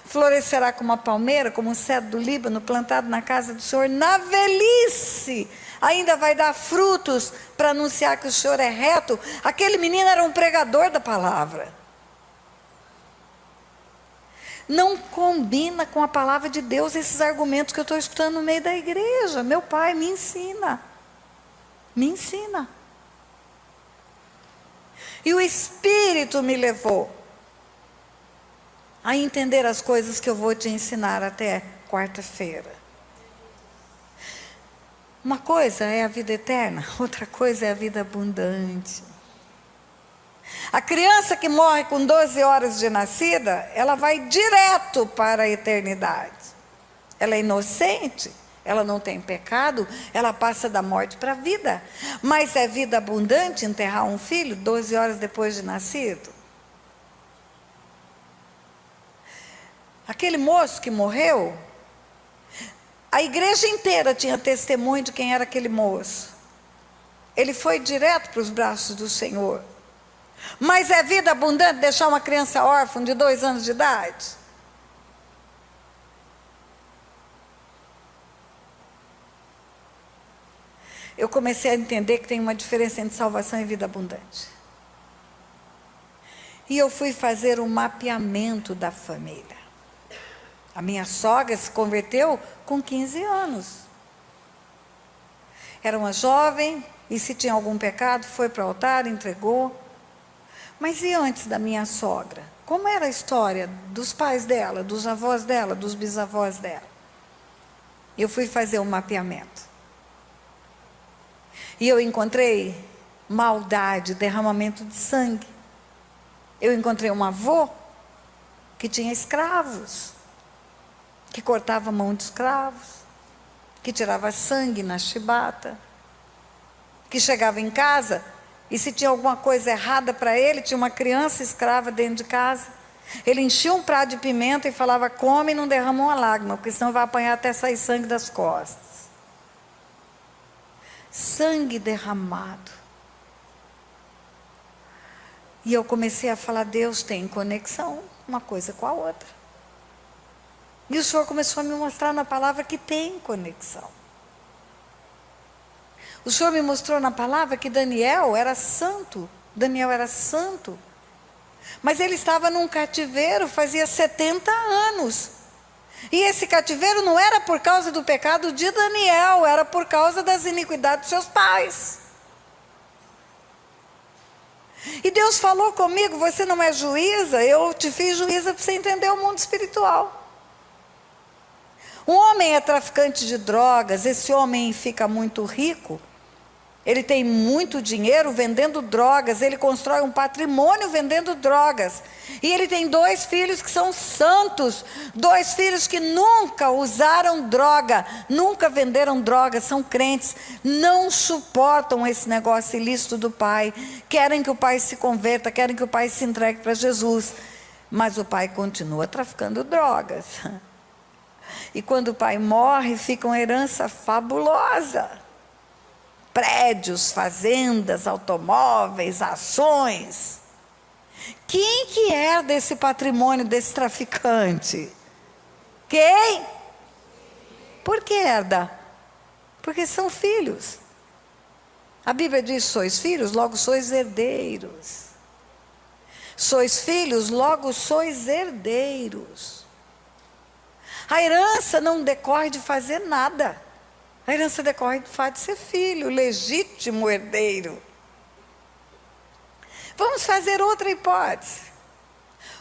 florescerá como a palmeira, como um cedro do Líbano, plantado na casa do Senhor, na velhice. Ainda vai dar frutos para anunciar que o Senhor é reto. Aquele menino era um pregador da palavra. Não combina com a palavra de Deus esses argumentos que eu estou escutando no meio da igreja. Meu pai, me ensina. Me ensina. E o Espírito me levou a entender as coisas que eu vou te ensinar até quarta-feira. Uma coisa é a vida eterna, outra coisa é a vida abundante. A criança que morre com 12 horas de nascida, ela vai direto para a eternidade. Ela é inocente, ela não tem pecado, ela passa da morte para a vida. Mas é vida abundante enterrar um filho 12 horas depois de nascido? Aquele moço que morreu, a igreja inteira tinha testemunho de quem era aquele moço. Ele foi direto para os braços do Senhor. Mas é vida abundante deixar uma criança órfã de 2 anos de idade? Eu comecei a entender que tem uma diferença entre salvação e vida abundante. E eu fui fazer um mapeamento da família. A minha sogra se converteu com 15 anos. Era uma jovem, e se tinha algum pecado, foi para o altar, entregou. Mas e antes da minha sogra? Como era a história dos pais dela, dos avós dela, dos bisavós dela? Eu fui fazer um mapeamento. E eu encontrei maldade, derramamento de sangue. Eu encontrei um avô que tinha escravos, que cortava a mão de escravos, que tirava sangue na chibata, que chegava em casa e se tinha alguma coisa errada para ele, tinha uma criança escrava dentro de casa, ele enchia um prato de pimenta e falava: come e não derrama uma lágrima, porque senão vai apanhar até sair sangue das costas. Sangue derramado. E eu comecei a falar: Deus tem conexão uma coisa com a outra. E o Senhor começou a me mostrar na palavra que tem conexão. O Senhor me mostrou na palavra que Daniel era santo. Daniel era santo. Mas ele estava num cativeiro fazia 70 anos. E esse cativeiro não era por causa do pecado de Daniel, era por causa das iniquidades dos seus pais. E Deus falou comigo: você não é juíza, eu te fiz juíza para você entender o mundo espiritual. Um homem é traficante de drogas, esse homem fica muito rico, ele tem muito dinheiro vendendo drogas, ele constrói um patrimônio vendendo drogas. E ele tem 2 filhos que são santos, 2 filhos que nunca usaram droga, nunca venderam droga, são crentes, não suportam esse negócio ilícito do pai, querem que o pai se converta, querem que o pai se entregue para Jesus. Mas o pai continua traficando drogas. E quando o pai morre, fica uma herança fabulosa. Prédios, fazendas, automóveis, ações. Quem que herda esse patrimônio desse traficante? Quem? Por que herda? Porque são filhos. A Bíblia diz: sois filhos, logo sois herdeiros. Sois filhos, logo sois herdeiros. A herança não decorre de fazer nada. A herança decorre do fato de ser filho, legítimo herdeiro. Vamos fazer outra hipótese.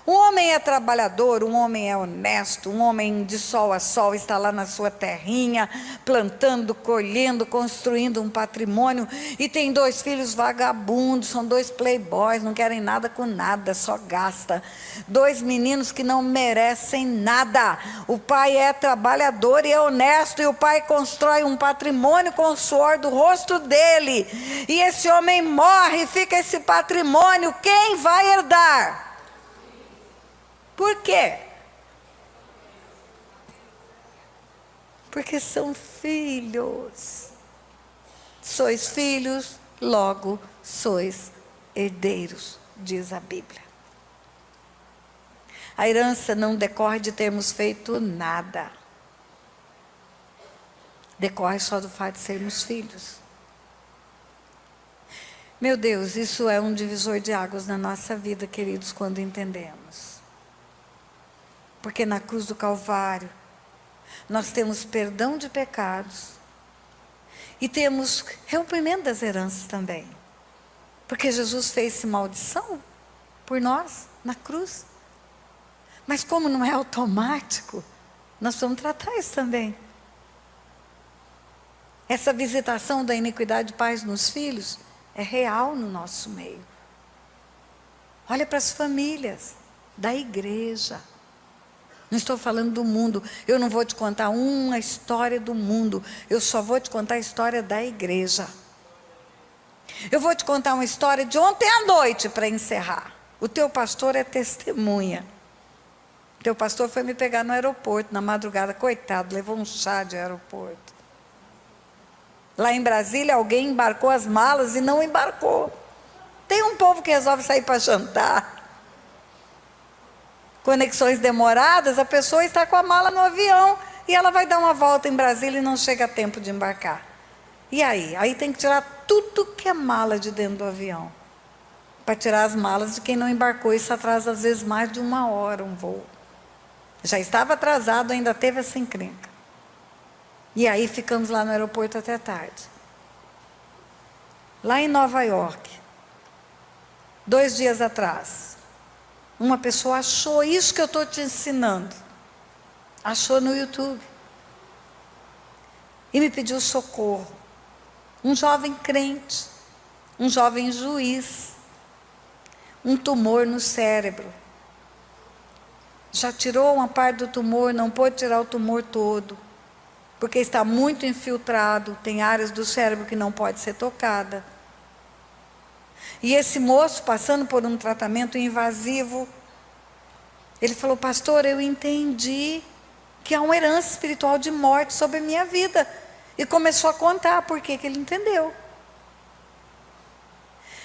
Um homem é trabalhador, um homem é honesto, um homem de sol a sol está lá na sua terrinha, plantando, colhendo, construindo um patrimônio, e tem 2 filhos vagabundos, são 2 playboys, não querem nada com nada, só gasta. 2 meninos que não merecem nada. O pai é trabalhador e é honesto, e o pai constrói um patrimônio com o suor do rosto dele. E esse homem morre, fica esse patrimônio, quem vai herdar? Por quê? Porque são filhos. Sois filhos, logo sois herdeiros, diz a Bíblia. A herança não decorre de termos feito nada. Decorre só do fato de sermos filhos. Meu Deus, isso é um divisor de águas na nossa vida, queridos, quando entendemos. Porque na cruz do Calvário, nós temos perdão de pecados e temos rompimento das heranças também. Porque Jesus fez-se maldição por nós na cruz. Mas como não é automático, nós vamos tratar isso também. Essa visitação da iniquidade de pais nos filhos é real no nosso meio. Olha para as famílias da igreja. Não estou falando do mundo. Eu não vou te contar uma história do mundo. Eu só vou te contar a história da igreja. Eu vou te contar uma história de ontem à noite para encerrar. O teu pastor é testemunha. O teu pastor foi me pegar no aeroporto na madrugada. Coitado, levou um chá de aeroporto. Lá em Brasília, alguém embarcou as malas e não embarcou. Tem um povo que resolve sair para jantar. Conexões demoradas, a pessoa está com a mala no avião e ela vai dar uma volta em Brasília e não chega a tempo de embarcar. E aí? Aí tem que tirar tudo que é mala de dentro do avião. Para tirar as malas de quem não embarcou. Isso atrasa às vezes mais de 1 hora um voo. Já estava atrasado, ainda teve essa encrenca. E aí ficamos lá no aeroporto até tarde. Lá em Nova York, 2 dias atrás, uma pessoa achou isso que eu estou te ensinando. Achou no YouTube. E me pediu socorro. Um jovem crente, um jovem juiz, um tumor no cérebro. Já tirou uma parte do tumor, não pôde tirar o tumor todo, porque está muito infiltrado, tem áreas do cérebro que não pode ser tocada. E esse moço, passando por um tratamento invasivo, ele falou: pastor, eu entendi que há uma herança espiritual de morte sobre a minha vida. E começou a contar por que ele entendeu.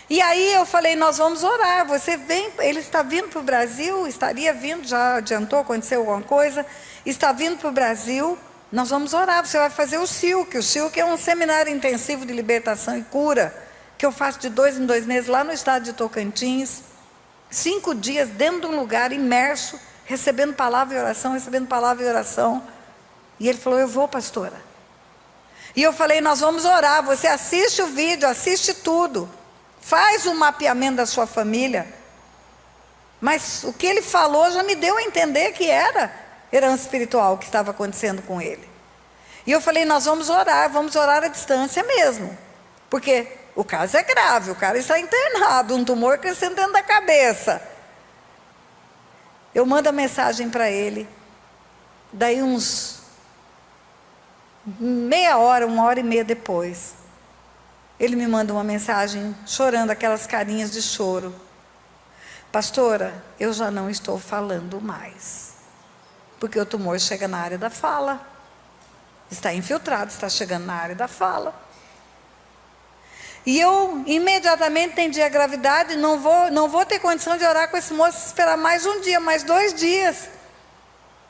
E aí eu falei: nós vamos orar, você vem, ele está vindo para o Brasil, estaria vindo, já adiantou, aconteceu alguma coisa, está vindo para o Brasil, nós vamos orar, você vai fazer o SILC. O SILC é um seminário intensivo de libertação e cura, que eu faço de 2 em 2 meses lá no estado de Tocantins, 5 dias dentro de um lugar imerso, recebendo palavra e oração, recebendo palavra e oração. E ele falou: eu vou, pastora. E eu falei: nós vamos orar, você assiste o vídeo, assiste tudo, faz um mapeamento da sua família. Mas o que ele falou já me deu a entender que era herança espiritual que estava acontecendo com ele. E eu falei: nós vamos orar à distância mesmo, porque o caso é grave, o cara está internado, um tumor crescendo dentro da cabeça. Eu mando a mensagem para ele, daí uns meia hora, 1h30 depois, ele me manda uma mensagem chorando, aquelas carinhas de choro: pastora, eu já não estou falando mais, porque o tumor chega na área da fala, está infiltrado, está chegando na área da fala. E eu imediatamente entendi a gravidade. Não vou ter condição de orar com esse moço, esperar mais um dia, mais 2 dias.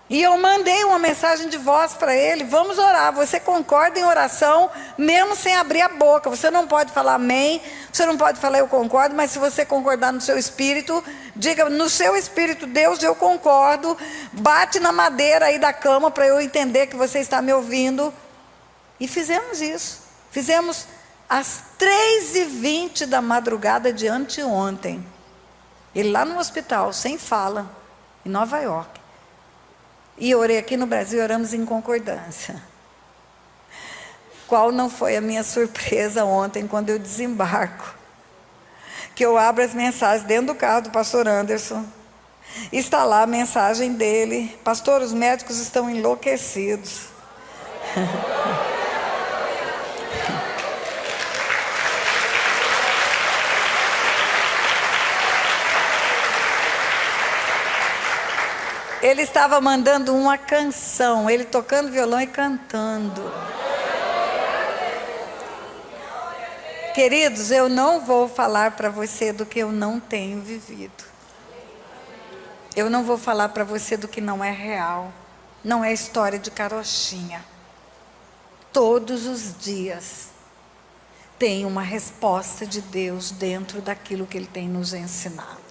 E eu mandei uma mensagem de voz para ele: vamos orar, você concorda em oração, mesmo sem abrir a boca. Você não pode falar amém, você não pode falar eu concordo, mas se você concordar no seu espírito, diga no seu espírito: Deus, eu concordo, bate na madeira aí da cama para eu entender que você está me ouvindo. E fizemos isso, fizemos às 3h20 da madrugada de anteontem. Ele lá no hospital, sem fala, em Nova York. E orei aqui no Brasil, oramos em concordância. Qual não foi a minha surpresa ontem, quando eu desembarco? Que eu abro as mensagens dentro do carro do pastor Anderson. Está lá a mensagem dele: pastor, os médicos estão enlouquecidos. Ele estava mandando uma canção, ele tocando violão e cantando. Queridos, eu não vou falar para você do que eu não tenho vivido. Eu não vou falar para você do que não é real. Não é história de carochinha. Todos os dias tem uma resposta de Deus dentro daquilo que Ele tem nos ensinado.